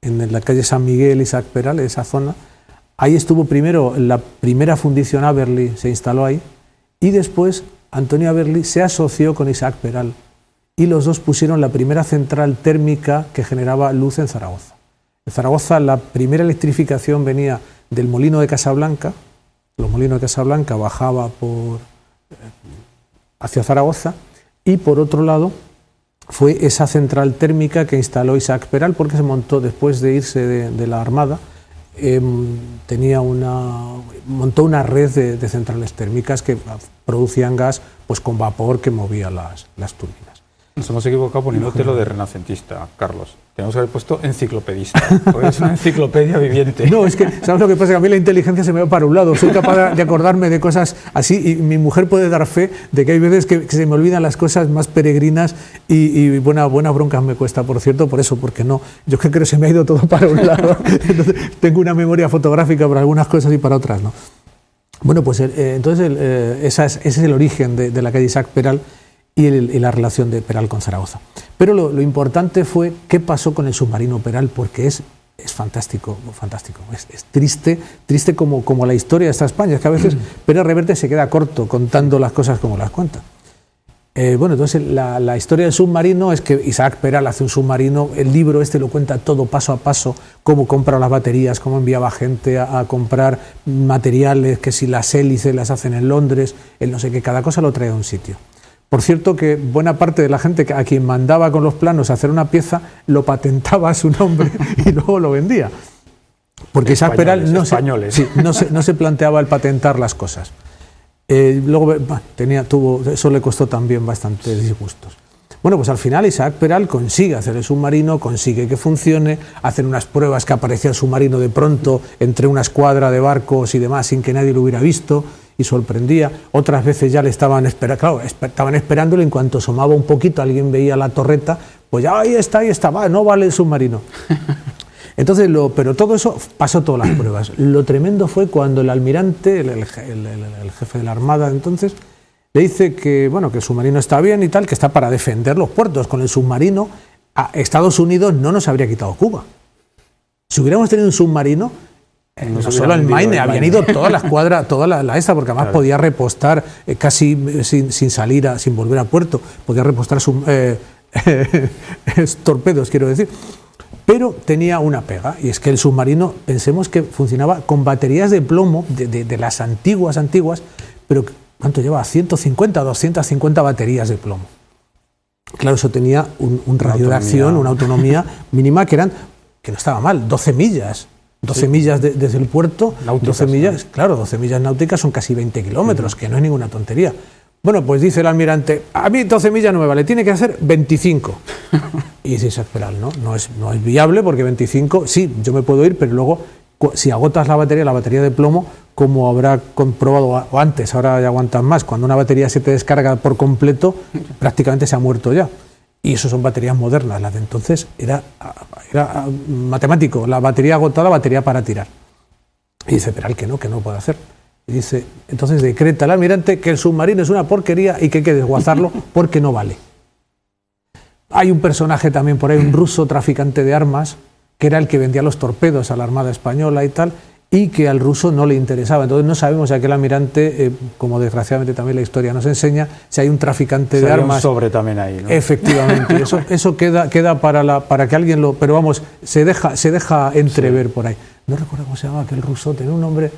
en la calle San Miguel, Isaac Peral, esa zona, ahí estuvo primero la primera fundición Aberli, se instaló ahí, y después Antonio Aberli se asoció con Isaac Peral y los dos pusieron la primera central térmica que generaba luz en Zaragoza. En Zaragoza la primera electrificación venía del molino de Casablanca, los molinos de Casablanca bajaba hacia Zaragoza, y por otro lado fue esa central térmica que instaló Isaac Peral porque se montó después de irse de la Armada, montó una red de centrales térmicas que producían gas pues con vapor que movía las turbinas. Nos hemos equivocado poniéndote lo de renacentista, Carlos. Tenemos que haber puesto enciclopedista, porque es una enciclopedia viviente. No, es que, ¿sabes lo que pasa? Que a mí la inteligencia se me va para un lado. Soy capaz de acordarme de cosas así y mi mujer puede dar fe de que hay veces que se me olvidan las cosas más peregrinas y buenas broncas me cuesta, por cierto, por eso, porque no. Yo creo que se me ha ido todo para un lado. Entonces, tengo una memoria fotográfica para algunas cosas y para otras no. Bueno, pues entonces ese es el origen de la calle Isaac Peral y la relación de Peral con Zaragoza. Pero lo importante fue qué pasó con el submarino Peral, porque es fantástico, es triste como la historia de esta España, es que a veces Pérez Reverte se queda corto contando las cosas como las cuenta. Bueno, entonces la historia del submarino es que Isaac Peral hace un submarino, el libro lo cuenta todo paso a paso, cómo compra las baterías, cómo enviaba gente a comprar materiales, que si las hélices las hacen en Londres, el no sé qué, cada cosa lo trae a un sitio. Por cierto que buena parte de la gente a quien mandaba con los planos a hacer una pieza lo patentaba a su nombre y luego lo vendía. Porque Isaac Peral no se planteaba el patentar las cosas. Luego eso le costó también bastantes disgustos. Bueno, pues al final Isaac Peral consigue hacer el submarino, consigue que funcione, hacen unas pruebas que aparecía el submarino de pronto entre una escuadra de barcos y demás sin que nadie lo hubiera visto y sorprendía. Otras veces ya le estaban esperándolo, en cuanto asomaba un poquito, alguien veía la torreta, pues ya ahí está, no vale el submarino. Entonces, pero todo eso pasó todas las pruebas. Lo tremendo fue cuando el almirante, el jefe de la Armada entonces, le dice que el submarino está bien y tal, que está para defender los puertos. Con el submarino, a Estados Unidos no nos habría quitado Cuba. Si hubiéramos tenido un submarino, no solo el Maine, habían ido toda la escuadra, toda la esta, porque además podía repostar casi sin volver a puerto, podía repostar torpedos, quiero decir. Pero tenía una pega, y es que el submarino, pensemos que funcionaba con baterías de plomo de las antiguas, pero ¿cuánto lleva? 150, 250 baterías de plomo. Claro, eso tenía un radio de acción, una autonomía mínima que no estaba mal, 12 millas. 12 millas desde el puerto, náuticas, 12 millas, claro, 12 millas náuticas son casi 20 kilómetros, que no es ninguna tontería. Bueno, pues dice el almirante, a mí 12 millas no me vale, tiene que hacer 25. Y dice Isaac Peral, no es viable, porque 25, sí, yo me puedo ir, pero luego, si agotas la batería de plomo, como habrá comprobado antes, ahora ya aguantan más, cuando una batería se te descarga por completo, prácticamente se ha muerto ya. Y eso son baterías modernas, las de entonces era matemático, la batería agotada, batería para tirar. Y dice Peral que no puede hacer. Y dice, entonces decreta el almirante que el submarino es una porquería y que hay que desguazarlo porque no vale. Hay un personaje también por ahí, un ruso traficante de armas, que era el que vendía los torpedos a la Armada Española y tal, y que al ruso no le interesaba. Entonces no sabemos si aquel almirante, como desgraciadamente también la historia nos enseña, si hay un traficante de armas. Un sobre también ahí, ¿no? Efectivamente, eso queda para que alguien lo... Pero vamos, se deja entrever por ahí. No recuerdo cómo se llamaba aquel ruso, tenía un nombre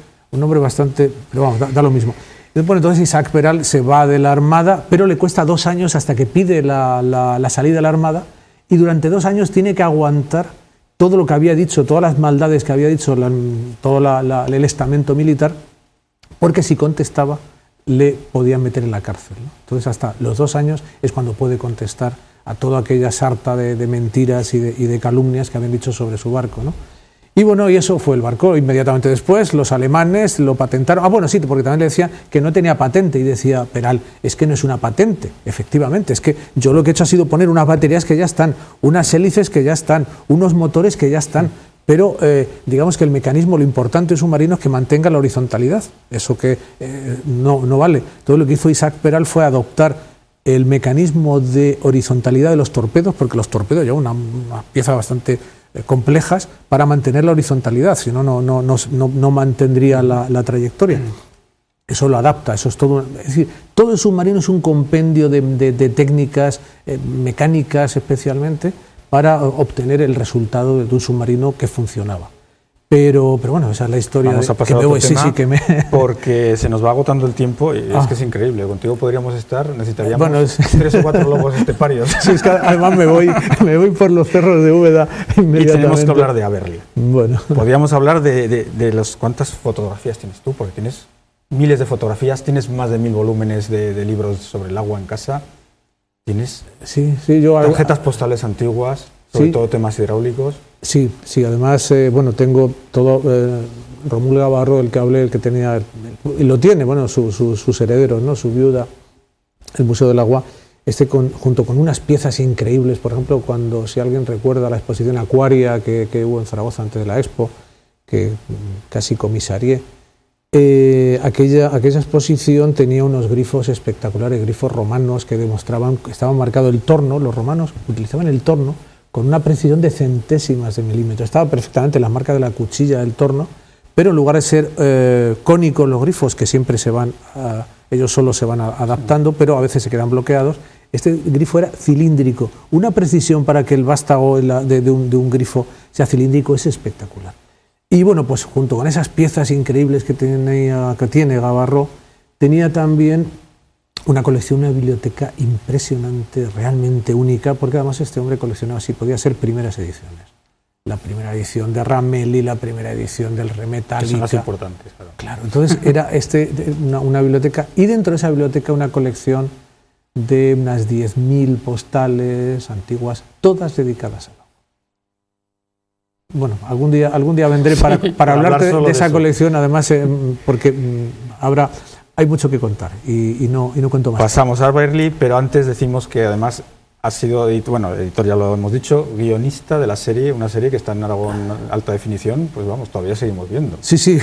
bastante... Pero vamos, da lo mismo. Entonces Isaac Peral se va de la Armada, pero le cuesta 2 años hasta que pide la salida de la Armada, y durante 2 años tiene que aguantar todo lo que había dicho, todas las maldades que había dicho todo el estamento militar, porque si contestaba le podían meter en la cárcel, ¿no? Entonces hasta los 2 años es cuando puede contestar a toda aquella sarta de mentiras y de calumnias que habían dicho sobre su barco, ¿no? Y bueno, y eso fue el barco. Inmediatamente después los alemanes lo patentaron. Bueno, sí, porque también le decían que no tenía patente, y decía Peral, es que no es una patente, efectivamente, es que yo lo que he hecho ha sido poner unas baterías que ya están, unas hélices que ya están, unos motores que ya están, pero digamos que el mecanismo, lo importante en submarino es que mantenga la horizontalidad, eso que no vale. Todo lo que hizo Isaac Peral fue adoptar el mecanismo de horizontalidad de los torpedos, porque los torpedos llevan una pieza bastante complejas para mantener la horizontalidad, si no, no mantendría la trayectoria. Eso lo adapta, eso es todo. Es decir, todo el submarino es un compendio de técnicas mecánicas especialmente para obtener el resultado de un submarino que funcionaba. Pero bueno, esa es la historia. Vamos a pasar a otro tema, porque se nos va agotando el tiempo y es que es increíble. Contigo podríamos estar, necesitaríamos 3 o 4 lobos esteparios. Sí, es que además me voy por los cerros de Úbeda inmediatamente. Y tenemos que hablar de Aberli. Bueno. Podríamos hablar de los cuántas fotografías tienes tú, porque tienes miles de fotografías, tienes más de 1000 volúmenes de libros sobre el agua en casa, tienes tarjetas postales antiguas, sobre todo temas hidráulicos. Sí, además, tengo todo, Romulo Gavarro, el que hablé, el que tenía, y lo tiene, sus herederos, ¿no? Su viuda, el Museo del Agua, junto con unas piezas increíbles, por ejemplo, si alguien recuerda la exposición Acuaria que hubo en Zaragoza antes de la Expo, que casi comisarié, aquella exposición tenía unos grifos espectaculares, grifos romanos que demostraban que estaba marcado el torno, los romanos utilizaban el torno con una precisión de centésimas de milímetro. Estaba perfectamente las marcas de la cuchilla del torno, pero en lugar de ser cónicos los grifos, que siempre ellos solo se van adaptando, pero a veces se quedan bloqueados, este grifo era cilíndrico. Una precisión para que el vástago de un grifo sea cilíndrico es espectacular. Y bueno, pues junto con esas piezas increíbles que tiene Gavarro, tenía también una colección, una biblioteca impresionante, realmente única, porque además este hombre coleccionaba, así podía ser primeras ediciones. La primera edición de Ramelli, la primera edición del Remetallica. Que son las importantes, claro. Entonces era una biblioteca, y dentro de esa biblioteca una colección de unas 10.000 postales antiguas, todas dedicadas al agua. Bueno, algún día vendré para hablar de esa colección, además, porque hay mucho que contar y no cuento más. Pasamos a Aberli, pero antes decimos que además ha sido, editor ya lo hemos dicho, guionista de la serie, una serie que está en Aragón alta definición, pues vamos, todavía seguimos viendo. Sí.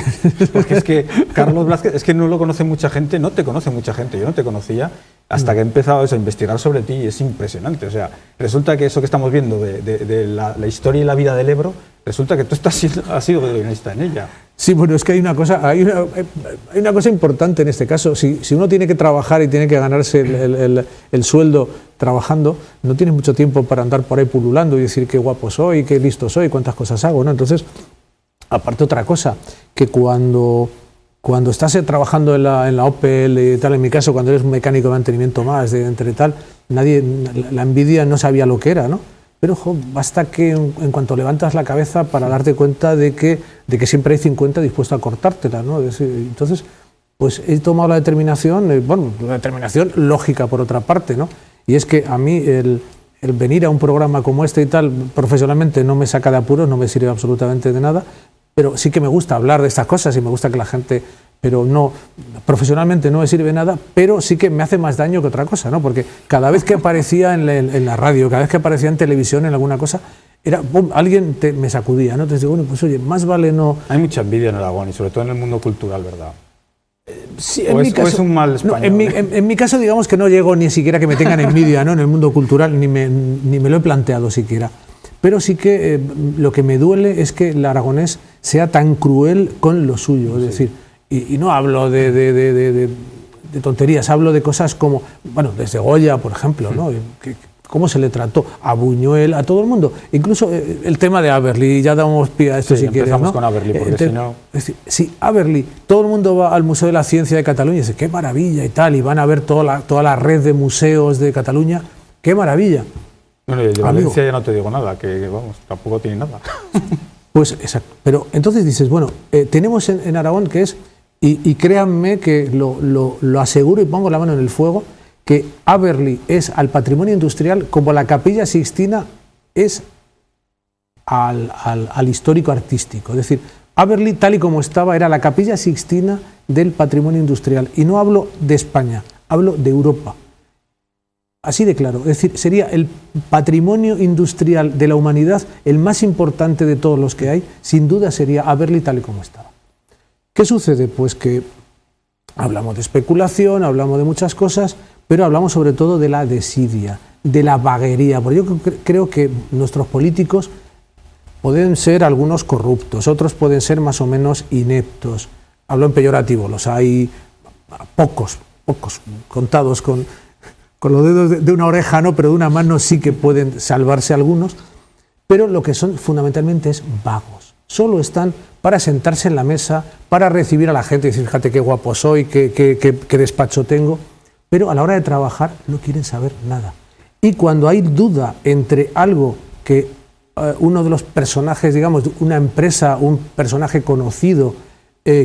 Porque es que Carlos Blázquez, es que no lo conoce mucha gente, no te conoce mucha gente, yo no te conocía hasta que he empezado a investigar sobre ti, y es impresionante. O sea, resulta que eso que estamos viendo de la historia y la vida del Ebro, resulta que tú has sido guionista en ella. Sí, bueno, es que hay una cosa importante en este caso. Si uno tiene que trabajar y tiene que ganarse el sueldo trabajando, no tienes mucho tiempo para andar por ahí pululando y decir qué guapo soy, qué listo soy, cuántas cosas hago, ¿no? Entonces, aparte otra cosa, que cuando estás trabajando en la Opel y tal, en mi caso, cuando eres un mecánico de mantenimiento más, entre tal, la envidia no sabía lo que era, ¿no? Pero basta que en cuanto levantas la cabeza para darte cuenta de que siempre hay 50 dispuestos a cortártela, ¿no? Entonces, pues he tomado la determinación, la determinación lógica por otra parte, ¿no? Y es que a mí el venir a un programa como este y tal, profesionalmente no me saca de apuros, no me sirve absolutamente de nada, pero sí que me gusta hablar de estas cosas y me gusta que la gente... Pero no, profesionalmente no me sirve nada, pero sí que me hace más daño que otra cosa, ¿no? Porque cada vez que aparecía en la radio, cada vez que aparecía en televisión, en alguna cosa, alguien me sacudía, ¿no? Entonces digo, bueno, pues oye, más vale no... Hay mucha envidia en Aragón y sobre todo en el mundo cultural, ¿verdad? Sí, ¿O es un mal español? No, en mi caso, digamos que no llego ni siquiera que me tengan envidia, ¿no? En el mundo cultural, ni me lo he planteado siquiera. Pero sí que lo que me duele es que el aragonés sea tan cruel con lo suyo. Es decir, y no hablo de tonterías, hablo de cosas como, bueno, desde Goya, por ejemplo, ¿no? Cómo se le trató a Buñuel, a todo el mundo. Incluso el tema de Aberli, ya damos pie a esto si quieres, ¿no? Con Aberli, porque si no... Es decir, sí, Aberli, todo el mundo va al Museo de la Ciencia de Cataluña y dice, qué maravilla y tal, y van a ver toda la red de museos de Cataluña, qué maravilla. Bueno, y de Valencia ya no te digo nada, que vamos, tampoco tiene nada. Pues exacto, pero entonces dices, bueno, tenemos en Aragón que es, y créanme que lo aseguro y pongo la mano en el fuego, que Aberli es al patrimonio industrial como la Capilla Sixtina es al histórico artístico. Es decir, Aberli, tal y como estaba, era la Capilla Sixtina del patrimonio industrial. Y no hablo de España, hablo de Europa. Así de claro. Es decir, sería el patrimonio industrial de la humanidad el más importante de todos los que hay. Sin duda sería Aberli tal y como estaba. ¿Qué sucede? Pues que hablamos de especulación, hablamos de muchas cosas, pero hablamos sobre todo de la desidia, de la vaguería. Porque yo creo que nuestros políticos pueden ser algunos corruptos, otros pueden ser más o menos ineptos. Hablo en peyorativo, los hay pocos, contados con los dedos de una oreja, no, pero de una mano sí que pueden salvarse algunos. Pero lo que son fundamentalmente es vagos. Solo están para sentarse en la mesa, para recibir a la gente y decir, fíjate qué guapo soy, qué despacho tengo. Pero a la hora de trabajar no quieren saber nada. Y cuando hay duda entre algo que uno de los personajes, digamos, de una empresa, un personaje conocido,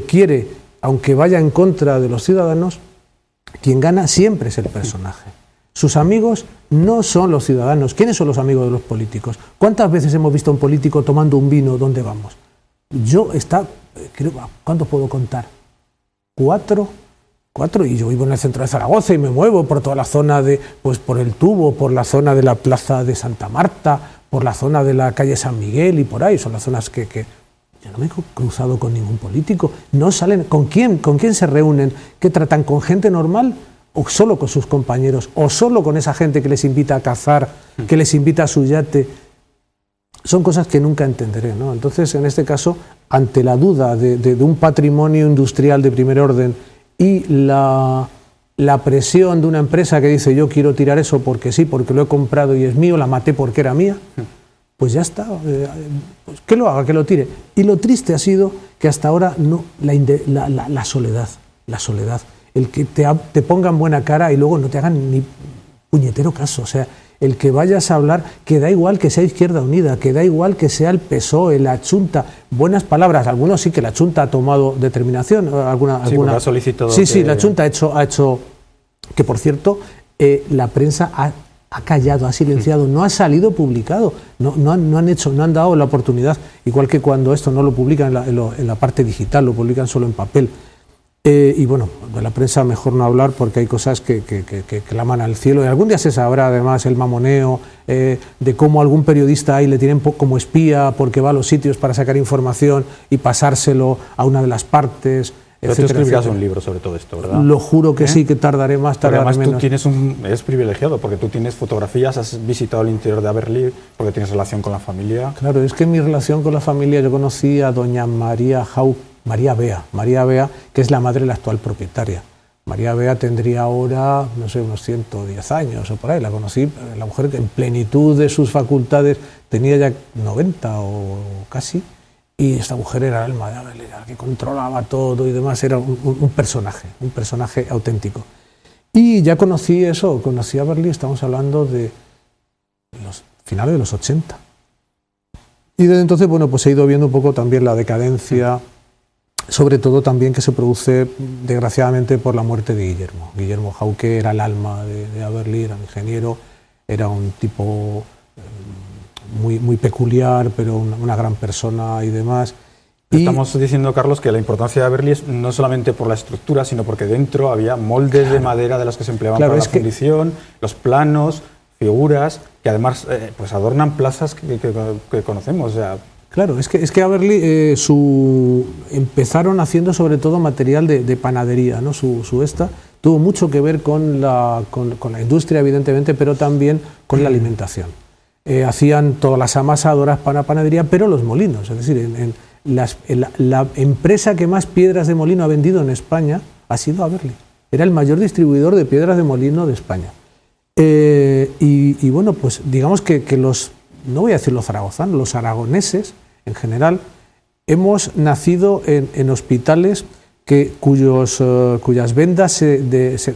quiere, aunque vaya en contra de los ciudadanos, quien gana siempre es el personaje. Sus amigos no son los ciudadanos. ¿Quiénes son los amigos de los políticos? ¿Cuántas veces hemos visto a un político tomando un vino? ¿Dónde vamos? Creo, ¿cuántos puedo contar? ¿Cuatro? Y yo vivo en el centro de Zaragoza y me muevo por toda la zona pues por el Tubo, por la zona de la plaza de Santa Marta, por la zona de la calle San Miguel y por ahí. Son las zonas que yo no me he cruzado con ningún político. No salen. ¿Con quién se reúnen? ¿Qué tratan? ¿Con gente normal? ¿O solo con sus compañeros? ¿O solo con esa gente que les invita a cazar, que les invita a su yate? Son cosas que nunca entenderé, ¿no? Entonces, en este caso, ante la duda de un patrimonio industrial de primer orden y la presión de una empresa que dice yo quiero tirar eso porque sí, porque lo he comprado y es mío, la maté porque era mía, pues ya está, pues que lo haga, que lo tire. Y lo triste ha sido que hasta ahora no, la soledad, el que te pongan buena cara y luego no te hagan ni puñetero caso, o sea, el que vayas a hablar, que da igual que sea Izquierda Unida, que da igual que sea el PSOE, la Chunta, buenas palabras, algunos sí que la Chunta ha tomado determinación, alguna ha solicitado sí, la Chunta ha hecho que por cierto, la prensa ha callado, ha silenciado, no ha salido publicado, no han dado la oportunidad, igual que cuando esto no lo publican en la parte digital, lo publican solo en papel. Y bueno, de la prensa mejor no hablar porque hay cosas que claman al cielo y algún día se sabrá además el mamoneo de cómo algún periodista ahí le tienen como espía porque va a los sitios para sacar información y pasárselo a una de las partes. Pero tú escribirás un libro sobre todo esto, ¿verdad? Lo juro que sí, que tardaré más, tardaré menos. Además tú eres privilegiado porque tú tienes fotografías, has visitado el interior de Aberli porque tienes relación con la familia. Claro, es que en mi relación con la familia yo conocí a doña María Bea, que es la madre de la actual propietaria. María Bea tendría ahora, no sé, unos 110 años o por ahí. La conocí, la mujer que en plenitud de sus facultades tenía ya 90 o casi. Y esta mujer era el alma de Aberli, la que controlaba todo y demás. Era un personaje auténtico. Y ya conocí a Aberli, estamos hablando de los finales de los 80. Y desde entonces, bueno, pues he ido viendo un poco también la decadencia, sobre todo también que se produce desgraciadamente por la muerte de Guillermo. Guillermo Jauque era el alma de Aberli, era un ingeniero, era un tipo muy peculiar, pero una gran persona y demás. Estamos diciendo, Carlos, que la importancia de Aberli es no solamente por la estructura, sino porque dentro había moldes de madera de los que se empleaban para la fundición, los planos, figuras, que además pues adornan plazas que conocemos. O sea, Claro, es que Aberli empezaron haciendo sobre todo material de panadería, ¿no? Tuvo mucho que ver con la industria, evidentemente, pero también con la alimentación. Hacían todas las amasadoras para panadería, pero los molinos, es decir, la empresa que más piedras de molino ha vendido en España ha sido Aberli. Era el mayor distribuidor de piedras de molino de España. Y bueno, pues digamos que no voy a decir los zaragozanos, los aragoneses en general, hemos nacido en hospitales cuyas vendas se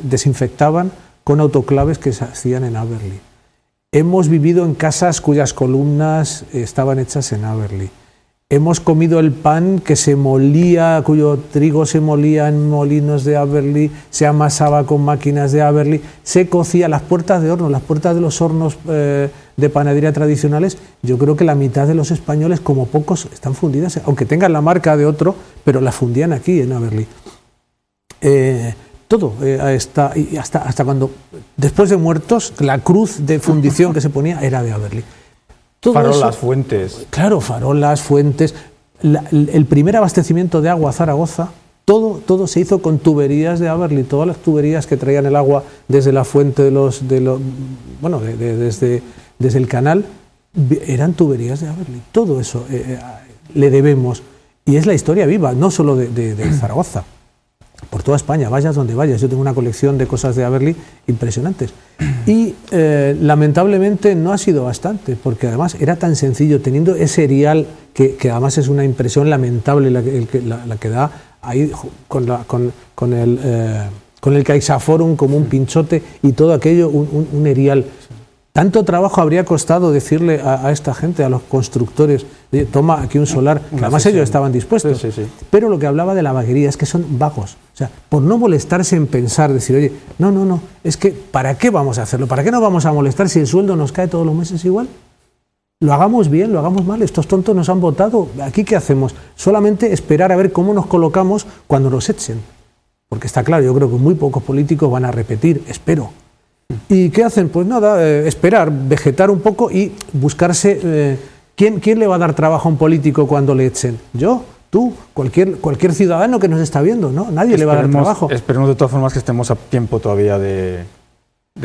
desinfectaban con autoclaves que se hacían en Aberli. Hemos vivido en casas cuyas columnas estaban hechas en Aberli. Hemos comido el pan que se molía, cuyo trigo se molía en molinos de Aberli, se amasaba con máquinas de Aberli, se cocía las puertas de horno, las puertas de los hornos de panadería tradicionales. Yo creo que la mitad de los españoles, como pocos, están fundidas, aunque tengan la marca de otro, pero la fundían aquí en Aberli. Todo hasta cuando, después de muertos, la cruz de fundición que se ponía era de Aberli. Farolas, fuentes. Claro, farolas, fuentes. El primer abastecimiento de agua a Zaragoza, todo se hizo con tuberías de Aberli. Todas las tuberías que traían el agua desde la fuente desde el canal, eran tuberías de Aberli. Todo eso le debemos. Y es la historia viva, no solo de Zaragoza. Por toda España, vayas donde vayas. Yo tengo una colección de cosas de Aberli impresionantes. Y lamentablemente no ha sido bastante, porque además era tan sencillo, teniendo ese erial, que además es una impresión lamentable la que da ahí con el Caixaforum como un pinchote y todo aquello, un erial. Tanto trabajo habría costado decirle a esta gente, a los constructores, toma aquí un solar, que además ellos estaban dispuestos. Sí. Pero lo que hablaba de la vaguería es que son vagos. O sea, por no molestarse en pensar, decir, oye, no, es que ¿para qué vamos a hacerlo? ¿Para qué nos vamos a molestar si el sueldo nos cae todos los meses igual? Lo hagamos bien, lo hagamos mal, estos tontos nos han votado, ¿aquí qué hacemos? Solamente esperar a ver cómo nos colocamos cuando nos echen. Porque está claro, yo creo que muy pocos políticos van a repetir, espero. ¿Y qué hacen? Pues nada, esperar, vegetar un poco y buscarse... ¿Quién le va a dar trabajo a un político cuando le echen? ¿Yo? ¿Tú? Cualquier ciudadano que nos está viendo, ¿no? Nadie le va a dar trabajo. Esperemos de todas formas que estemos a tiempo todavía de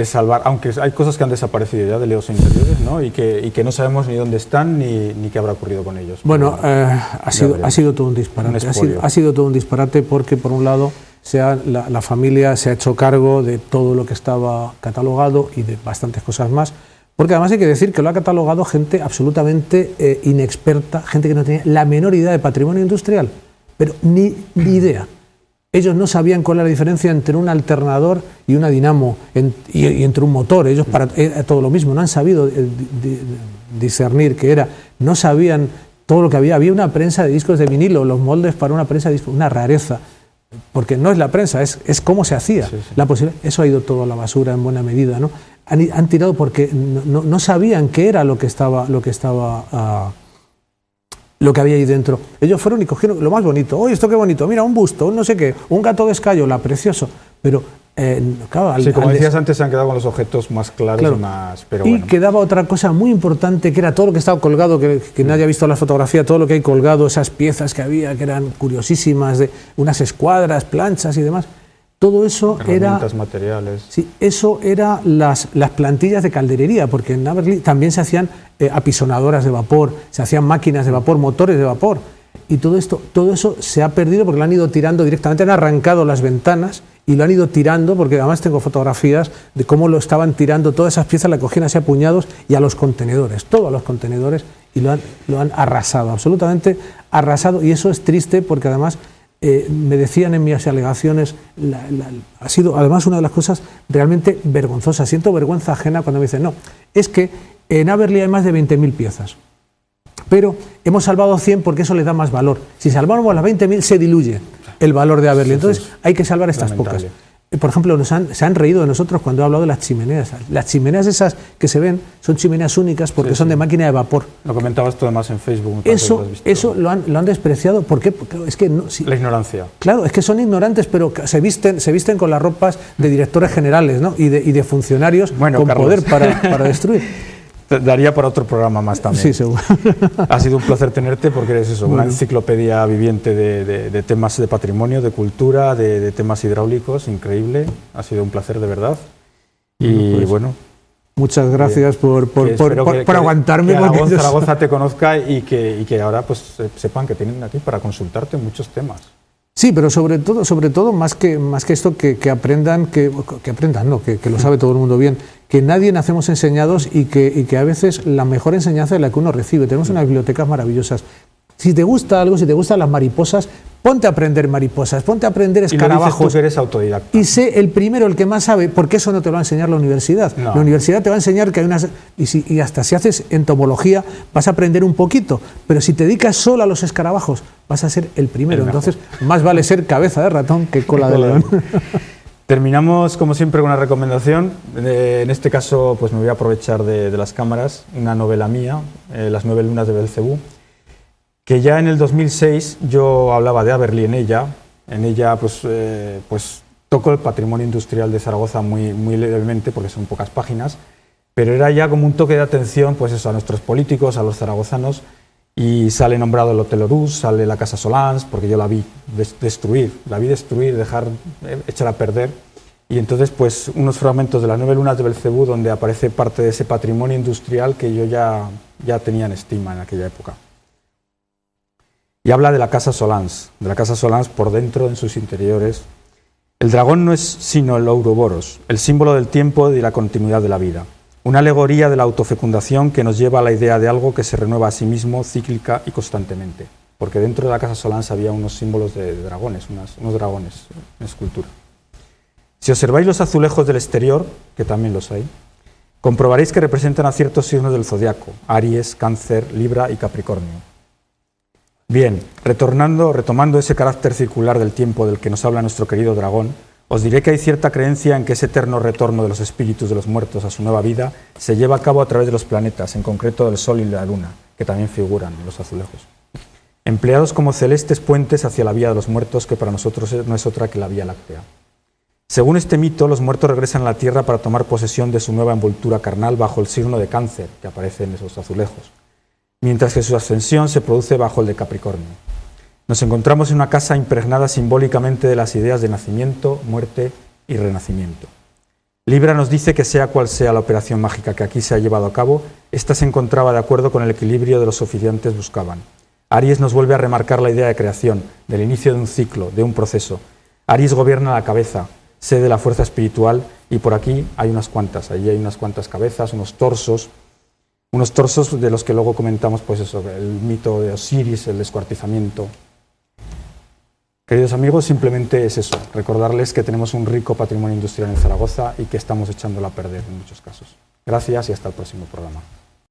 salvar, aunque hay cosas que han desaparecido ya de leos interiores, ¿no? Y que no sabemos ni dónde están ni qué habrá ocurrido con ellos. Bueno, ha sido todo un disparate. Ha sido todo un disparate porque, por un lado, la familia se ha hecho cargo de todo lo que estaba catalogado y de bastantes cosas más, porque además hay que decir que lo ha catalogado gente absolutamente inexperta, gente que no tenía la menor idea de patrimonio industrial, pero ni idea. Ellos no sabían cuál era la diferencia entre un alternador y una dinamo y entre un motor. Ellos era todo lo mismo, no han sabido discernir qué era, no sabían todo lo que había. Había una prensa de discos de vinilo, los moldes para una prensa de discos, una rareza. Porque no es la prensa, es cómo se hacía. Sí. Eso ha ido todo a la basura en buena medida, ¿no? Han tirado porque no sabían qué era lo que había ahí dentro. Ellos fueron y cogieron lo más bonito. ¡Oye, esto qué bonito! Mira, un busto, un no sé qué, un gato de escayola, precioso. Pero, claro... como decías antes, se han quedado con los objetos más claros y más... Pero y quedaba otra cosa muy importante, que era todo lo que estaba colgado, que nadie ha visto la fotografía, todo lo que hay colgado, esas piezas que había, que eran curiosísimas, de unas escuadras, planchas y demás. Todo eso herramientas, materiales. Sí, eso era las plantillas de calderería, porque en Aberli también se hacían apisonadoras de vapor, se hacían máquinas de vapor, motores de vapor. Y todo eso se ha perdido porque lo han ido tirando directamente, han arrancado las ventanas y lo han ido tirando, porque además tengo fotografías de cómo lo estaban tirando, todas esas piezas las cogían así a puñados y a los contenedores, todos los contenedores, y lo han arrasado, absolutamente arrasado. Y eso es triste porque además... me decían en mis alegaciones, ha sido además una de las cosas realmente vergonzosas. Siento vergüenza ajena cuando me dicen, no, es que en Aberli hay más de 20.000 piezas, pero hemos salvado 100 porque eso le da más valor. Si salvamos las 20.000 se diluye el valor de Aberli, entonces hay que salvar estas pocas. Por ejemplo, se han reído de nosotros cuando he hablado de las chimeneas. Las chimeneas esas que se ven son chimeneas únicas porque son de máquina de vapor. Lo comentabas tú además en Facebook. Eso lo han despreciado. ¿Por qué? Porque es que la ignorancia. Claro, es que son ignorantes, pero se visten con las ropas de directores generales, ¿no? y de funcionarios con Carlos, poder para destruir. daría para otro programa más también. Sí, seguro. Ha sido un placer tenerte porque eres eso, una enciclopedia viviente de temas de patrimonio, de cultura, de temas hidráulicos, increíble. Ha sido un placer de verdad. Y pues, bueno, muchas gracias por aguantarme. Que Zaragoza te conozca y que ahora pues sepan que tienen aquí para consultarte muchos temas. Sí, pero sobre todo más que esto, que aprendan, que lo sabe todo el mundo bien, que nadie nacemos enseñados y que a veces la mejor enseñanza es la que uno recibe. Tenemos unas bibliotecas maravillosas. Si te gusta algo, si te gustan las mariposas, ponte a aprender mariposas, ponte a aprender escarabajos. Y lo dices tú que eres autodidacta. Y sé el primero, el que más sabe, porque eso no te lo va a enseñar la universidad. No. La universidad te va a enseñar que hay unas... Y hasta si haces entomología vas a aprender un poquito, pero si te dedicas solo a los escarabajos vas a ser el primero. Entonces, más vale ser cabeza de ratón que cola de león. Terminamos, como siempre, con una recomendación. En este caso, pues me voy a aprovechar de las cámaras. Una novela mía, Las 9 lunas de Belcebú, que ya en el 2006 yo hablaba de Aberli en ella. En ella pues toco el patrimonio industrial de Zaragoza muy levemente, porque son pocas páginas, pero era ya como un toque de atención pues eso, a nuestros políticos, a los zaragozanos, y sale nombrado el Hotel Horus, sale la Casa Solans, porque yo la vi destruir, echar a perder, y entonces pues unos fragmentos de las 9 lunas de Belcebú donde aparece parte de ese patrimonio industrial que yo ya tenía en estima en aquella época. Y habla de la Casa Solans por dentro, en sus interiores. El dragón no es sino el Ouroboros, el símbolo del tiempo y de la continuidad de la vida. Una alegoría de la autofecundación que nos lleva a la idea de algo que se renueva a sí mismo, cíclica y constantemente. Porque dentro de la Casa Solans había unos símbolos de dragones, unos dragones en escultura. Si observáis los azulejos del exterior, que también los hay, comprobaréis que representan a ciertos signos del zodiaco: Aries, Cáncer, Libra y Capricornio. Bien, retomando ese carácter circular del tiempo del que nos habla nuestro querido dragón, os diré que hay cierta creencia en que ese eterno retorno de los espíritus de los muertos a su nueva vida se lleva a cabo a través de los planetas, en concreto del Sol y la Luna, que también figuran en los azulejos, empleados como celestes puentes hacia la vía de los muertos, que para nosotros no es otra que la Vía Láctea. Según este mito, los muertos regresan a la Tierra para tomar posesión de su nueva envoltura carnal bajo el signo de Cáncer, que aparece en esos azulejos, mientras que su ascensión se produce bajo el de Capricornio. Nos encontramos en una casa impregnada simbólicamente de las ideas de nacimiento, muerte y renacimiento. Libra nos dice que sea cual sea la operación mágica que aquí se ha llevado a cabo, ésta se encontraba de acuerdo con el equilibrio de los oficiantes buscaban. Aries nos vuelve a remarcar la idea de creación, del inicio de un ciclo, de un proceso. Aries gobierna la cabeza, sede de la fuerza espiritual, y por aquí hay unas cuantas, allí hay unas cuantas cabezas, unos torsos de los que luego comentamos, pues eso, el mito de Osiris, el descuartizamiento. Queridos amigos, simplemente es eso, recordarles que tenemos un rico patrimonio industrial en Zaragoza y que estamos echándolo a perder en muchos casos. Gracias y hasta el próximo programa.